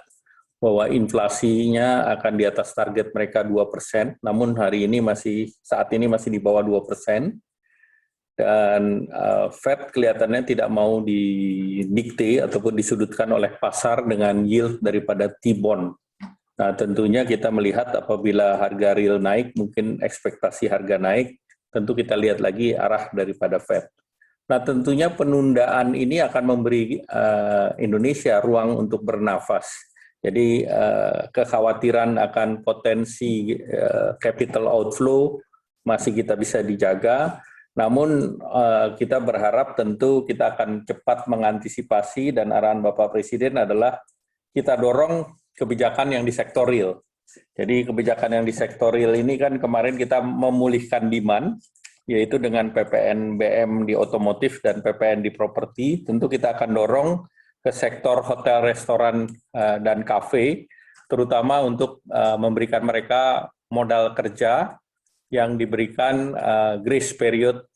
S1: bahwa inflasinya akan di atas target mereka 2%, namun hari ini saat ini masih di bawah 2%. Dan Fed kelihatannya tidak mau didikte ataupun disudutkan oleh pasar dengan yield daripada T-bond. Nah, tentunya kita melihat apabila harga real naik, mungkin ekspektasi harga naik, tentu kita lihat lagi arah daripada Fed. Nah, tentunya penundaan ini akan memberi Indonesia ruang untuk bernafas. Jadi kekhawatiran akan potensi capital outflow masih kita bisa dijaga, namun kita berharap tentu kita akan cepat mengantisipasi dan arahan Bapak Presiden adalah kita dorong kebijakan yang di sektor real. Jadi kebijakan yang di sektor real ini kan kemarin kita memulihkan demand, yaitu dengan PPNBM di otomotif dan PPN di properti, tentu kita akan dorong ke sektor hotel, restoran, dan kafe, terutama untuk memberikan mereka modal kerja yang diberikan grace period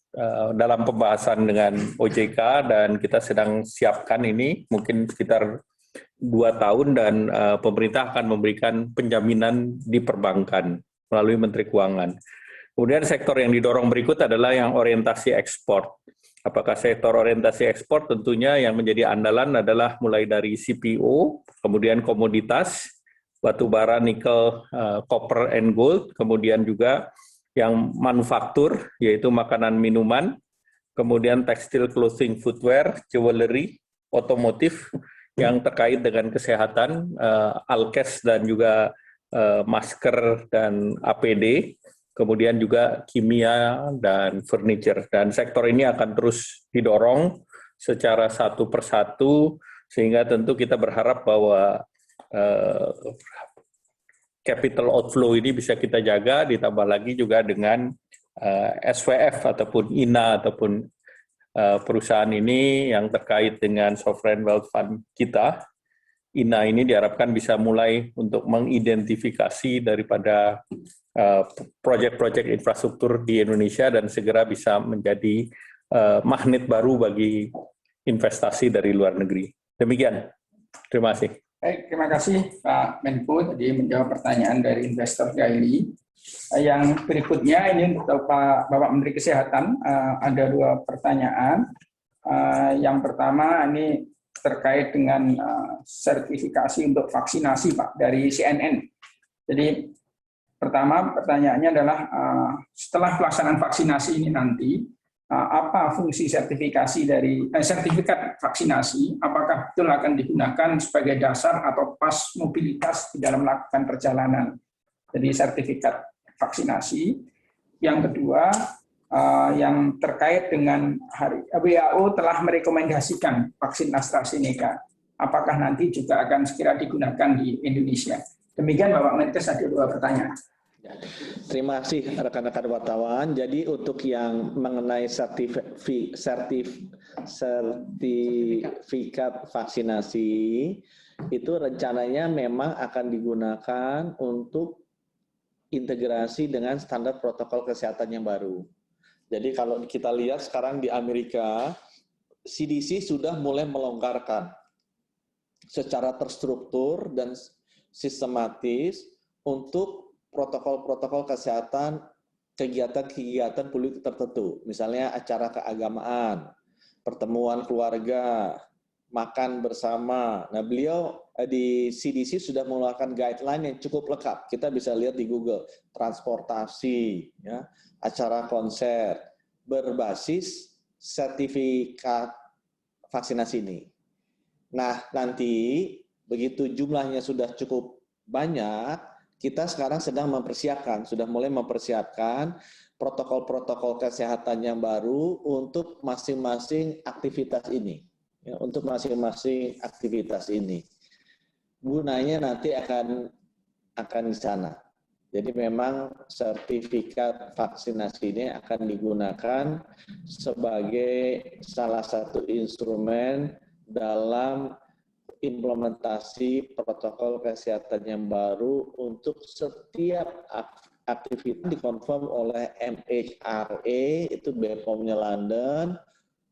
S1: dalam pembahasan dengan OJK, dan kita sedang siapkan ini mungkin sekitar 2 tahun, dan pemerintah akan memberikan penjaminan di perbankan melalui Menteri Keuangan. Kemudian sektor yang didorong berikut adalah yang orientasi ekspor. Apakah sektor orientasi ekspor? Tentunya yang menjadi andalan adalah mulai dari CPO, kemudian komoditas, batu bara, nikel, copper and gold, kemudian juga yang manufaktur, yaitu makanan minuman, kemudian tekstil, clothing, footwear, jewelry, otomotif, yang terkait dengan kesehatan, alkes dan juga masker dan APD, kemudian juga kimia dan furniture. Dan sektor ini akan terus didorong secara satu persatu, sehingga tentu kita berharap bahwa capital outflow ini bisa kita jaga, ditambah lagi juga dengan SWF ataupun INA ataupun perusahaan ini yang terkait dengan Sovereign Wealth Fund kita. INA ini diharapkan bisa mulai untuk mengidentifikasi daripada proyek-proyek infrastruktur di Indonesia dan segera bisa menjadi magnet baru bagi investasi dari luar negeri. Demikian. Terima kasih.
S2: Baik, terima kasih Pak Menko tadi menjawab pertanyaan dari Investor Daily. Yang berikutnya ini untuk Bapak Menteri Kesehatan, ada 2 pertanyaan. Yang pertama ini terkait dengan sertifikasi untuk vaksinasi, Pak, dari CNN. Jadi pertama pertanyaannya adalah setelah pelaksanaan vaksinasi ini nanti, apa fungsi sertifikasi dari sertifikat vaksinasi? Apakah betul akan digunakan sebagai dasar atau pas mobilitas di dalam melakukan perjalanan? Jadi sertifikat vaksinasi. Yang kedua, yang terkait dengan WHO telah merekomendasikan vaksin AstraZeneca. Apakah nanti juga akan segera digunakan di Indonesia? Demikian Bapak Menkes, ada 2 pertanyaan.
S4: Terima kasih rekan-rekan wartawan. Jadi untuk yang mengenai sertifikat vaksinasi itu rencananya memang akan digunakan untuk integrasi dengan standar protokol kesehatan yang baru. Jadi kalau kita lihat sekarang di Amerika, CDC sudah mulai melonggarkan secara terstruktur dan sistematis untuk protokol-protokol kesehatan, kegiatan-kegiatan publik tertentu. Misalnya acara keagamaan, pertemuan keluarga, makan bersama. Nah, beliau di CDC sudah mengeluarkan guideline yang cukup lengkap. Kita bisa lihat di Google, transportasi, ya, acara konser, berbasis sertifikat vaksinasi ini. Nah, nanti begitu jumlahnya sudah cukup banyak, kita sekarang sedang sudah mulai mempersiapkan protokol-protokol kesehatan yang baru untuk masing-masing aktivitas ini. Ya, untuk masing-masing aktivitas ini. Gunanya nanti akan di sana. Jadi memang sertifikat vaksinasi ini akan digunakan sebagai salah satu instrumen dalam implementasi protokol kesehatan yang baru untuk setiap aktivitas dikonfirm oleh MHRA, itu BPOM-nya London,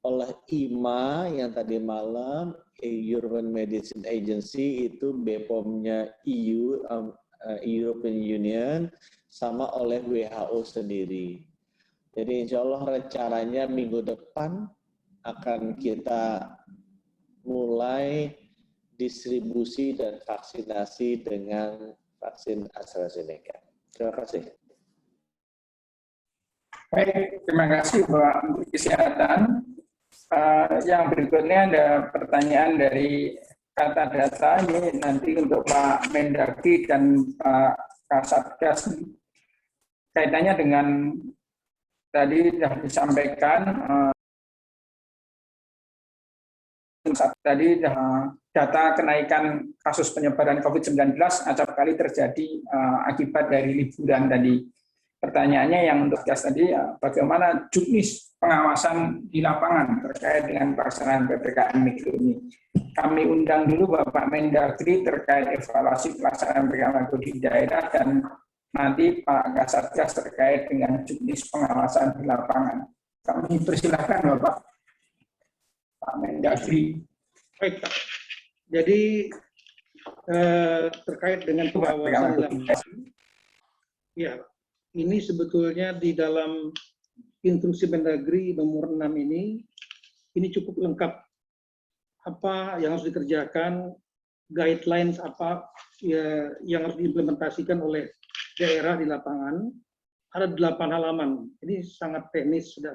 S4: oleh IMA yang tadi malam, European Medicine Agency, itu BPOM-nya EU, European Union, sama oleh WHO sendiri. Jadi insya Allah rencananya minggu depan akan kita mulai distribusi dan vaksinasi dengan vaksin AstraZeneca. Terima kasih.
S2: Baik, terima kasih Pak Menteri Kesehatan. Yang berikutnya ada pertanyaan dari kata data ini nanti untuk Pak Mendagri dan Pak Kasatgas. Kaitannya dengan tadi sudah disampaikan data kenaikan kasus penyebaran COVID-19 acap kali terjadi akibat dari liburan tadi. Pertanyaannya yang untuk tadi, bagaimana juknis pengawasan di lapangan terkait dengan pelaksanaan PPKM Mikro ini. Kami undang dulu Bapak Mendagri terkait evaluasi pelaksanaan PPKM Mikro di daerah dan nanti Pak Kasatgas terkait dengan juknis pengawasan di lapangan. Kami persilahkan Bapak. Pak Mendagri.
S3: Baik, Pak. Jadi terkait dengan pengawasan di lapangan, ya, ini sebetulnya di dalam Instruksi Mendagri nomor 6 ini cukup lengkap. Apa yang harus dikerjakan, guidelines apa ya, yang harus diimplementasikan oleh daerah di lapangan. Ada 8 halaman. Ini sangat teknis sudah.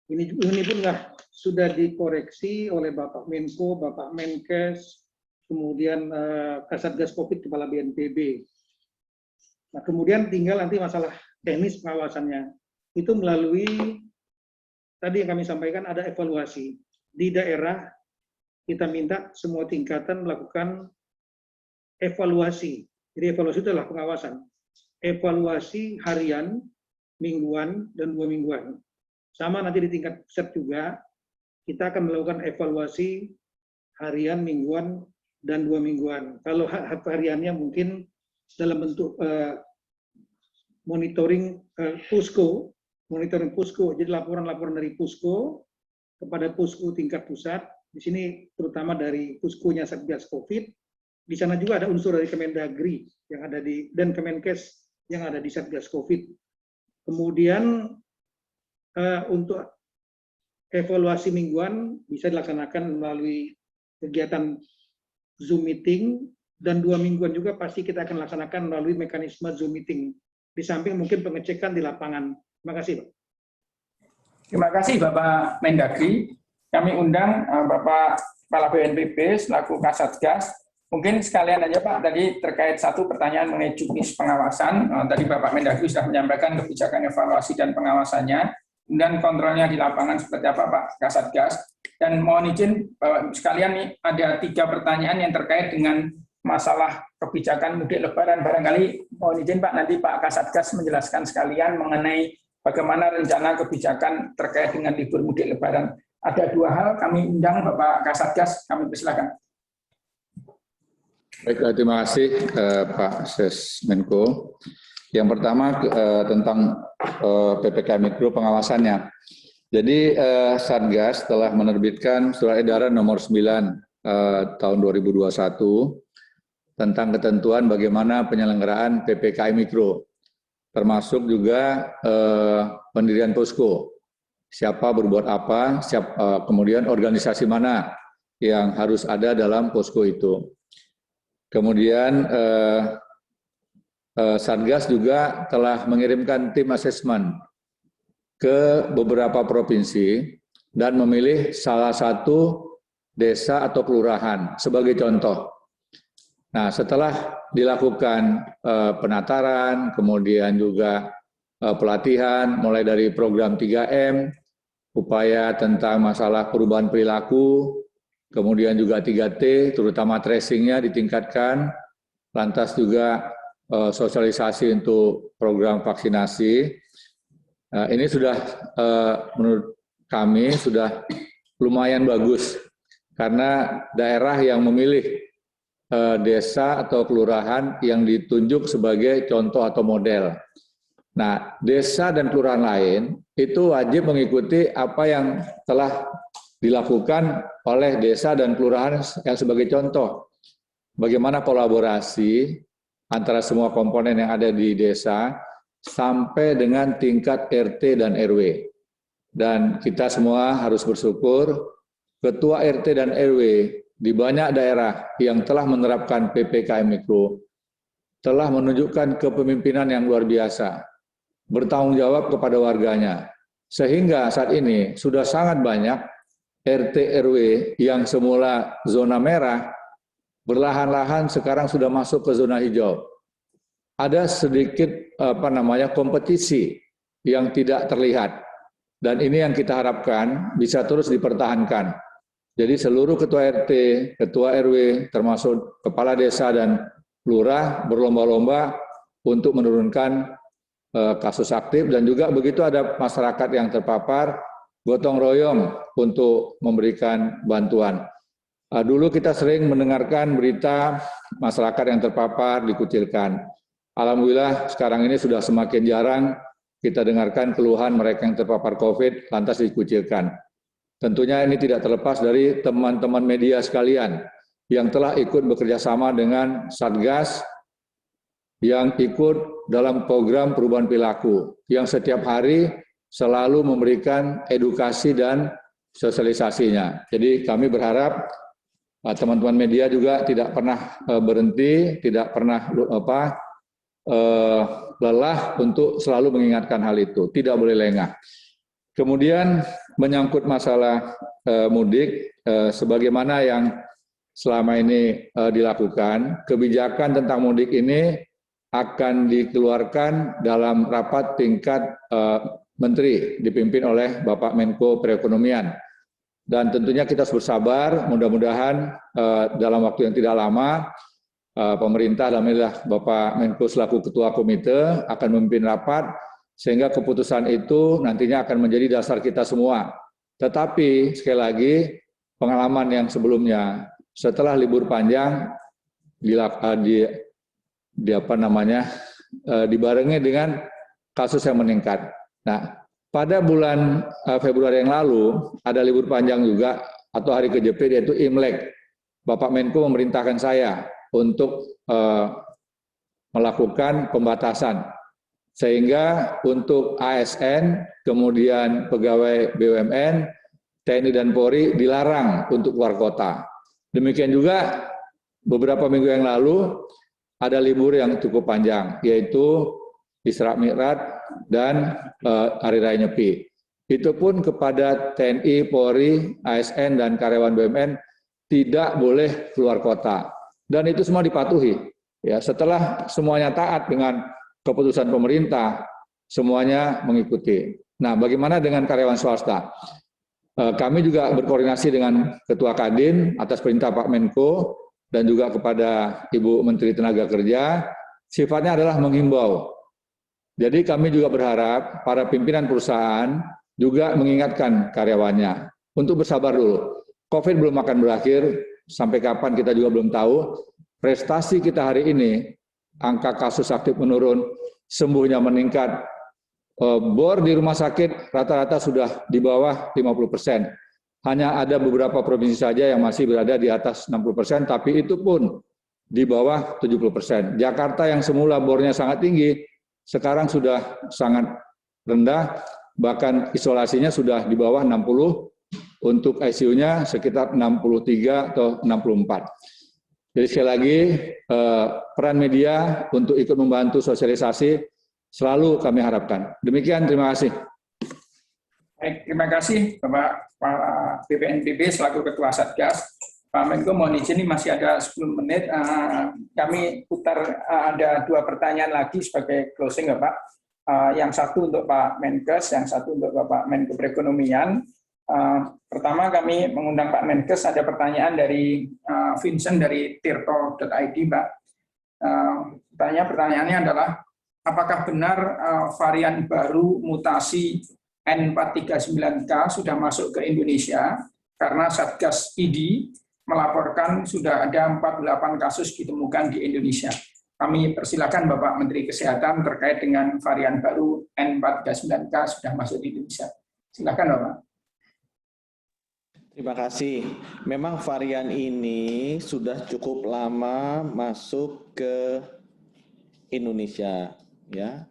S3: Ini pun sudah dikoreksi oleh Bapak Menko, Bapak Menkes, kemudian Kasatgas Covid Kepala BNPB. Nah, kemudian tinggal nanti masalah teknis pengawasannya. Itu melalui, tadi yang kami sampaikan ada evaluasi. Di daerah, kita minta semua tingkatan melakukan evaluasi. Jadi evaluasi itu adalah pengawasan. Evaluasi harian, mingguan, dan 2 mingguan. Sama nanti di tingkat pusat juga, kita akan melakukan evaluasi harian, mingguan, dan 2 mingguan. Kalau hariannya mungkin dalam bentuk monitoring pusko, jadi laporan-laporan dari pusko kepada pusko tingkat pusat. Di sini terutama dari puskonya Satgas Covid. Di sana juga ada unsur dari Kemendagri yang ada di dan Kemenkes yang ada di Satgas Covid. Kemudian untuk evaluasi mingguan bisa dilaksanakan melalui kegiatan Zoom meeting, dan 2 mingguan juga pasti kita akan laksanakan melalui mekanisme Zoom meeting. Di samping mungkin pengecekan di lapangan. Terima kasih, Pak.
S2: Terima kasih Bapak Mendagri. Kami undang Bapak Kepala BNPB selaku Kasatgas. Mungkin sekalian aja Pak, tadi terkait satu pertanyaan mengenai juknis pengawasan. Tadi Bapak Mendagri sudah menyampaikan kebijakan evaluasi dan pengawasannya. Dan kontrolnya di lapangan seperti apa Pak Kasatgas. Dan mohon izin Bapak sekalian nih, ada 3 pertanyaan yang terkait dengan masalah kebijakan mudik lebaran. Barangkali mohon izin Pak, nanti Pak Kasatgas menjelaskan sekalian mengenai bagaimana rencana kebijakan terkait dengan libur mudik lebaran. Ada 2 hal, kami undang Bapak Kasatgas, kami persilakan.
S5: Baik, terima kasih Pak Ses Menko. Yang pertama tentang PPKM Mikro pengawasannya. Jadi Satgas telah menerbitkan Surat Edaran Nomor 9 tahun 2021 tentang ketentuan bagaimana penyelenggaraan PPKM Mikro, termasuk juga pendirian posko. Siapa berbuat apa, kemudian organisasi mana yang harus ada dalam posko itu. Kemudian Satgas juga telah mengirimkan tim asesmen ke beberapa provinsi dan memilih salah satu desa atau kelurahan sebagai contoh. Nah, setelah dilakukan penataran, kemudian juga pelatihan mulai dari program 3M, upaya tentang masalah perubahan perilaku, kemudian juga 3T, terutama tracing-nya ditingkatkan, lantas juga sosialisasi untuk program vaksinasi. Ini sudah menurut kami sudah lumayan bagus, karena daerah yang memilih desa atau kelurahan yang ditunjuk sebagai contoh atau model. Nah, desa dan kelurahan lain itu wajib mengikuti apa yang telah dilakukan oleh desa dan kelurahan yang sebagai contoh. Bagaimana kolaborasi antara semua komponen yang ada di desa sampai dengan tingkat RT dan RW. Dan kita semua harus bersyukur ketua RT dan RW di banyak daerah yang telah menerapkan PPKM Mikro telah menunjukkan kepemimpinan yang luar biasa, bertanggung jawab kepada warganya. Sehingga saat ini sudah sangat banyak RT RW yang semula zona merah, berlahan-lahan sekarang sudah masuk ke zona hijau. Ada sedikit kompetisi yang tidak terlihat. Dan ini yang kita harapkan bisa terus dipertahankan. Jadi seluruh ketua RT, ketua RW, termasuk kepala desa dan lurah berlomba-lomba untuk menurunkan kasus aktif, dan juga begitu ada masyarakat yang terpapar, gotong royong untuk memberikan bantuan. Dulu kita sering mendengarkan berita masyarakat yang terpapar dikucilkan. Alhamdulillah sekarang ini sudah semakin jarang kita dengarkan keluhan mereka yang terpapar COVID lantas dikucilkan. Tentunya ini tidak terlepas dari teman-teman media sekalian yang telah ikut bekerja sama dengan Satgas, yang ikut dalam program perubahan perilaku, yang setiap hari selalu memberikan edukasi dan sosialisasinya. Jadi kami berharap teman-teman media juga tidak pernah berhenti, tidak pernah lelah untuk selalu mengingatkan hal itu, tidak boleh lengah. Kemudian menyangkut masalah mudik, sebagaimana yang selama ini dilakukan, kebijakan tentang mudik ini akan dikeluarkan dalam rapat tingkat menteri dipimpin oleh Bapak Menko Perekonomian. Dan tentunya kita harus bersabar, mudah-mudahan dalam waktu yang tidak lama pemerintah, alhamdulillah Bapak Menko selaku Ketua Komite akan memimpin rapat, sehingga keputusan itu nantinya akan menjadi dasar kita semua. Tetapi sekali lagi pengalaman yang sebelumnya, setelah libur panjang dibarengi dengan kasus yang meningkat. Nah, pada bulan Februari yang lalu ada libur panjang juga atau hari kejepit, yaitu Imlek. Bapak Menko memerintahkan saya untuk melakukan pembatasan, sehingga untuk ASN, kemudian pegawai BUMN, TNI dan Polri dilarang untuk keluar kota. Demikian juga beberapa minggu yang lalu ada libur yang cukup panjang, yaitu Isra Mi'raj dan Hari Raya Nyepi. Itu pun kepada TNI, Polri, ASN, dan karyawan BUMN tidak boleh keluar kota. Dan itu semua dipatuhi. Ya, setelah semuanya taat dengan keputusan pemerintah, semuanya mengikuti. Nah, bagaimana dengan karyawan swasta? Kami juga berkoordinasi dengan Ketua Kadin atas perintah Pak Menko dan juga kepada Ibu Menteri Tenaga Kerja, sifatnya adalah menghimbau. Jadi kami juga berharap para pimpinan perusahaan juga mengingatkan karyawannya untuk bersabar dulu. COVID belum akan berakhir, sampai kapan kita juga belum tahu. Prestasi kita hari ini, angka kasus aktif menurun, sembuhnya meningkat, bor di rumah sakit rata-rata sudah di bawah 50%. Hanya ada beberapa provinsi saja yang masih berada di atas 60%, tapi itu pun di bawah 70%. Jakarta yang semula bornya sangat tinggi, sekarang sudah sangat rendah, bahkan isolasinya sudah di bawah 60, untuk ICU-nya sekitar 63 atau 64. Jadi sekali lagi, peran media untuk ikut membantu sosialisasi selalu kami harapkan. Demikian, terima kasih.
S2: Baik, terima kasih Bapak BPNPB selaku Ketua Satgas. Pak Menko, mohon izin, ini masih ada 10 menit. Kami putar ada 2 pertanyaan lagi sebagai closing, Bapak. Yang satu untuk Pak Menkes, yang satu untuk Bapak Menko Perekonomian. Pertama kami mengundang Pak Menkes, ada pertanyaan dari Vincent dari tirto.id, Pak. Pertanyaannya adalah, apakah benar varian baru mutasi N439K sudah masuk ke Indonesia? Karena Satgas ID melaporkan sudah ada 48 kasus ditemukan di Indonesia. Kami persilakan Bapak Menteri Kesehatan terkait dengan varian baru N439K sudah masuk di Indonesia. Silakan Bapak.
S4: Terima kasih. Memang varian ini sudah cukup lama masuk ke Indonesia, ya.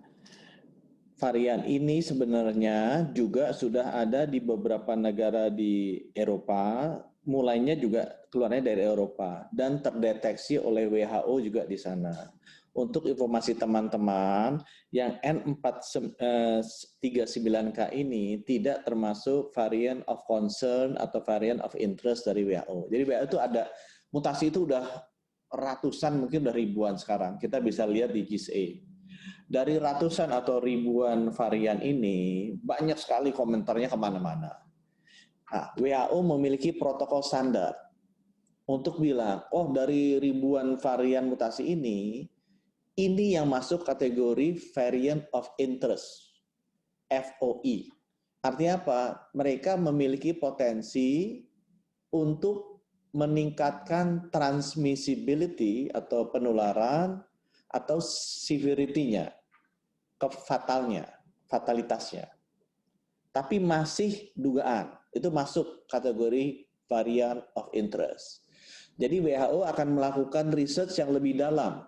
S4: Varian ini sebenarnya juga sudah ada di beberapa negara di Eropa, mulainya juga keluarnya dari Eropa dan terdeteksi oleh WHO juga di sana. Untuk informasi teman-teman, yang N439K ini tidak termasuk variant of concern atau variant of interest dari WHO. Jadi WHO itu ada, mutasi itu udah ratusan, mungkin udah ribuan sekarang. Kita bisa lihat di GISA. Dari ratusan atau ribuan varian ini, banyak sekali komentarnya kemana-mana. Nah, WHO memiliki protokol standar untuk bilang, oh dari ribuan varian mutasi ini yang masuk kategori variant of interest, FOI. Artinya apa? Mereka memiliki potensi untuk meningkatkan transmissibility atau penularan atau severity-nya, fatalitasnya. Tapi masih dugaan, itu masuk kategori variant of interest. Jadi WHO akan melakukan research yang lebih dalam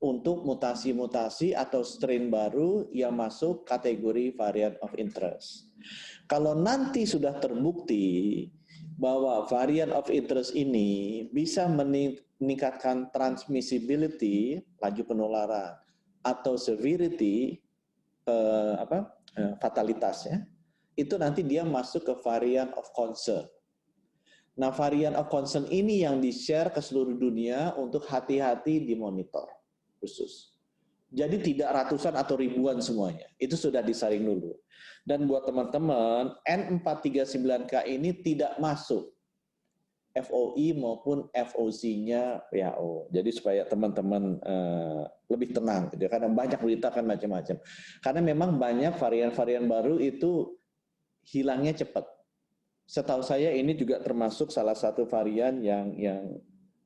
S4: untuk mutasi-mutasi atau strain baru yang masuk kategori variant of interest. Kalau nanti sudah terbukti bahwa variant of interest ini bisa meningkatkan transmissibility, laju penularan, atau severity, fatalitasnya, itu nanti dia masuk ke variant of concern. Nah, variant of concern ini yang di-share ke seluruh dunia untuk hati-hati dimonitor khusus. Jadi tidak ratusan atau ribuan semuanya. Itu sudah disaring dulu. Dan buat teman-teman, N439K ini tidak masuk FOI maupun FOC-nya WHO. Jadi supaya teman-teman lebih tenang, gitu. Karena banyak berita kan macam-macam. Karena memang banyak varian-varian baru itu hilangnya cepat. Setahu saya ini juga termasuk salah satu varian yang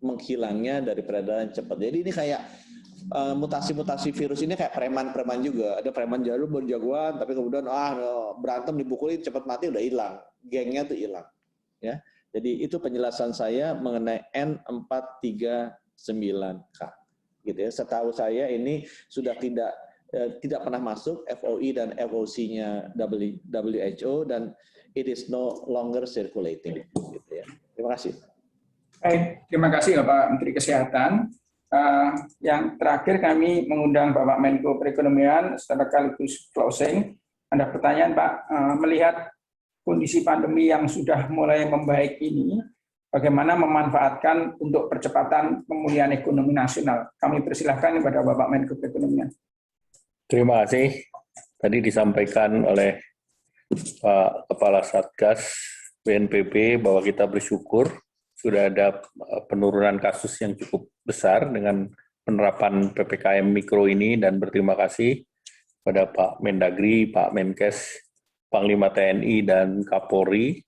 S4: menghilangnya dari peredaran cepat. Jadi ini kayak mutasi-mutasi virus ini kayak preman-preman juga. Ada preman jagoan, tapi kemudian berantem dipukulin cepat mati udah hilang. Gengnya tuh hilang. Ya. Jadi itu penjelasan saya mengenai N439K. Gitu ya. Setahu saya ini sudah tidak pernah masuk FOI dan FOC-nya WHO dan it is no longer circulating. Gitu ya. Terima kasih.
S2: Baik, terima kasih Bapak Menteri Kesehatan. Yang terakhir kami mengundang Bapak Menko Perekonomian sekaligus closing. Ada pertanyaan Pak, melihat kondisi pandemi yang sudah mulai membaik ini, bagaimana memanfaatkan untuk percepatan pemulihan ekonomi nasional? Kami persilahkan kepada Bapak Menko Perekonomian.
S1: Terima kasih. Tadi disampaikan oleh Pak Kepala Satgas BNPB bahwa kita bersyukur sudah ada penurunan kasus yang cukup besar dengan penerapan PPKM Mikro ini, dan berterima kasih pada Pak Mendagri, Pak Menkes, Panglima TNI, dan Kapolri,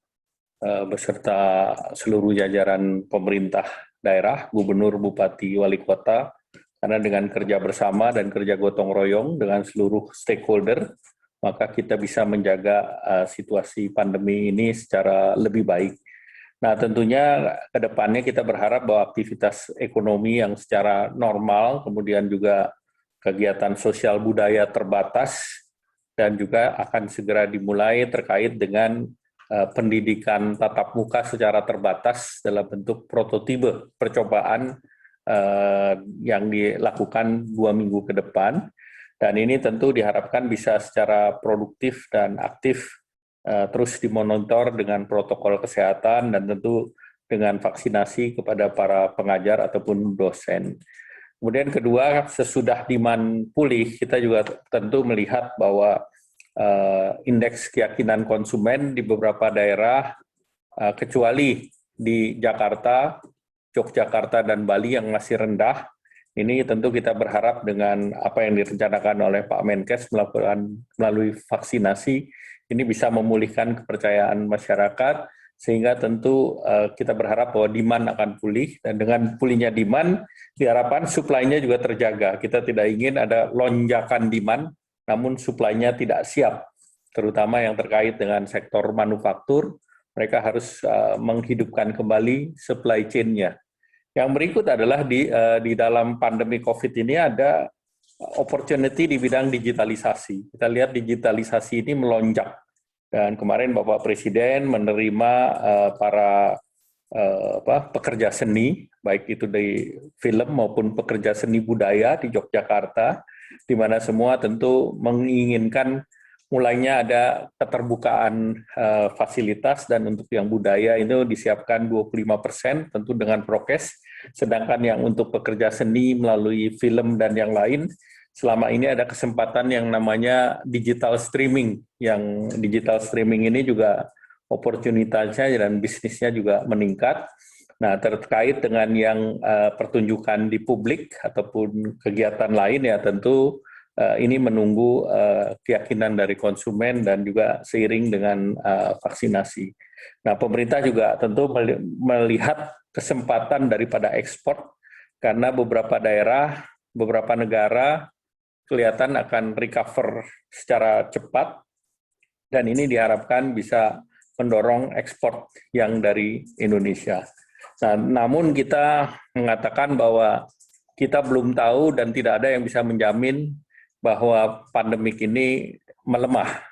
S1: beserta seluruh jajaran pemerintah daerah, gubernur, bupati, wali kota, karena dengan kerja bersama dan kerja gotong royong dengan seluruh stakeholder, maka kita bisa menjaga situasi pandemi ini secara lebih baik. Nah, tentunya ke depannya kita berharap bahwa aktivitas ekonomi yang secara normal, kemudian juga kegiatan sosial budaya terbatas, dan juga akan segera dimulai terkait dengan pendidikan tatap muka secara terbatas dalam bentuk prototipe percobaan yang dilakukan 2 minggu ke depan. Dan ini tentu diharapkan bisa secara produktif dan aktif terus dimonitor dengan protokol kesehatan dan tentu dengan vaksinasi kepada para pengajar ataupun dosen. Kemudian kedua, sesudah demand pulih, kita juga tentu melihat bahwa indeks keyakinan konsumen di beberapa daerah, kecuali di Jakarta, Yogyakarta, dan Bali yang masih rendah. Ini tentu kita berharap dengan apa yang direncanakan oleh Pak Menkes melalui vaksinasi, ini bisa memulihkan kepercayaan masyarakat, sehingga tentu kita berharap bahwa demand akan pulih, dan dengan pulihnya demand, diharapkan supply-nya juga terjaga. Kita tidak ingin ada lonjakan demand, namun supply-nya tidak siap, terutama yang terkait dengan sektor manufaktur, mereka harus menghidupkan kembali supply chain-nya. Yang berikut adalah di dalam pandemi COVID ini ada opportunity di bidang digitalisasi. Kita lihat digitalisasi ini melonjak. Dan kemarin Bapak Presiden menerima para pekerja seni, baik itu dari film maupun pekerja seni budaya di Yogyakarta, di mana semua tentu menginginkan mulainya ada keterbukaan fasilitas, dan untuk yang budaya itu disiapkan 25%, tentu dengan prokes, sedangkan yang untuk pekerja seni melalui film dan yang lain, selama ini ada kesempatan yang namanya digital streaming, yang digital streaming ini juga opportunity-nya dan bisnisnya juga meningkat. Nah, terkait dengan yang pertunjukan di publik ataupun kegiatan lain, ya tentu ini menunggu keyakinan dari konsumen dan juga seiring dengan vaksinasi. Nah, pemerintah juga tentu melihat kesempatan daripada ekspor, karena beberapa daerah, beberapa negara kelihatan akan recover secara cepat, dan ini diharapkan bisa mendorong ekspor yang dari Indonesia. Nah, namun kita mengatakan bahwa kita belum tahu dan tidak ada yang bisa menjamin bahwa pandemik ini melemah.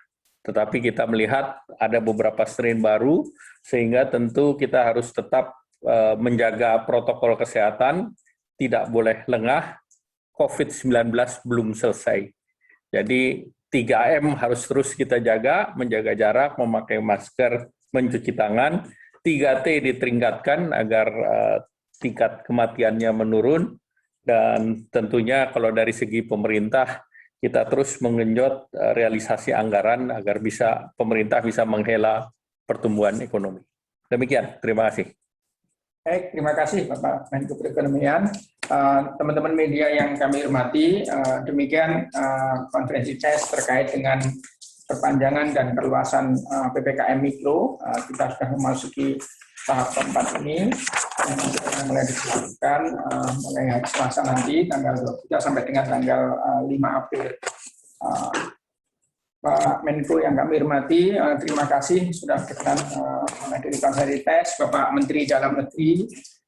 S1: Tetapi kita melihat ada beberapa strain baru, sehingga tentu kita harus tetap menjaga protokol kesehatan, tidak boleh lengah, COVID-19 belum selesai. Jadi 3M harus terus kita jaga, menjaga jarak, memakai masker, mencuci tangan. 3T ditingkatkan agar tingkat kematiannya menurun, dan tentunya kalau dari segi pemerintah, kita terus menggenjot realisasi anggaran agar pemerintah bisa menghela pertumbuhan ekonomi. Demikian, terima kasih.
S2: Baik, terima kasih Bapak Menko Perekonomian. Teman-teman media yang kami hormati, demikian konferensi pers terkait dengan perpanjangan dan perluasan PPKM Mikro. Kita sudah memasuki tahap keempat ini, yang akan mulai dilakukan mulai hari Selasa nanti, tanggal 23 sampai dengan tanggal 5 April. Pak Menko yang kami hormati, terima kasih sudah berkenan menghadiri konferensi pers, Bapak Menteri Dalam Negeri,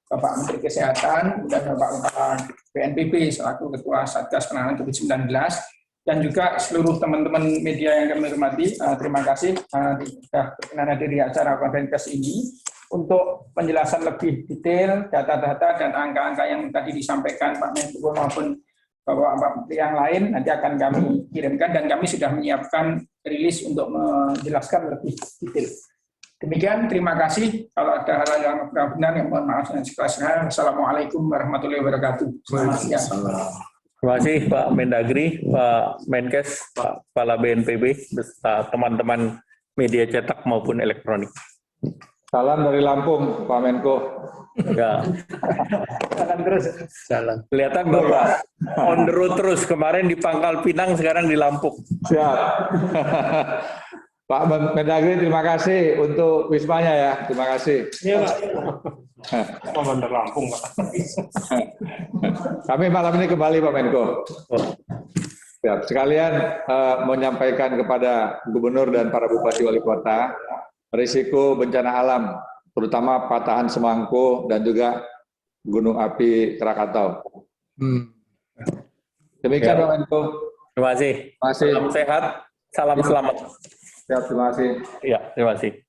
S2: Bapak Menteri Kesehatan, dan Bapak Kepala BNPB selaku Ketua Satgas Penanganan COVID-19, dan juga seluruh teman-teman media yang kami hormati, terima kasih sudah berkenan hadir di acara konferensi pers ini. Untuk penjelasan lebih detail, data-data dan angka-angka yang tadi disampaikan Pak Menko maupun Bapak yang lain nanti akan kami kirimkan, dan kami sudah menyiapkan rilis untuk menjelaskan lebih detail. Demikian, terima kasih. Kalau ada hal yang kurang benar, yang mohon maaf dan sekelasnya. Assalamualaikum warahmatullahi wabarakatuh. Selamat siang.
S1: Terima kasih Pak Mendagri, Pak Menkes, Pak Kepala BNPB, beserta teman-teman media cetak maupun elektronik.
S5: Salam dari Lampung, Pak Menko.
S1: Ya.
S2: Salam terus.
S1: Salam. Kelihatan Bapak on the road terus. Kemarin di Pangkal Pinang, sekarang di Lampung.
S5: Siap. Pak Mendagri, terima kasih untuk wismanya ya. Terima kasih.
S6: Iya, Pak. Pak Bandar Lampung, Pak.
S5: Kami malam ini kembali, Pak Menko. Siap. Sekalian menyampaikan kepada Gubernur dan para Bupati Wali Kota, risiko bencana alam, terutama patahan Semangko dan juga Gunung Api Krakatau. Demikian Pak Menko.
S1: Terima kasih.
S5: Terima kasih.
S1: Salam sehat, salam selamat.
S5: Siap, terima kasih.
S1: Ya, terima kasih.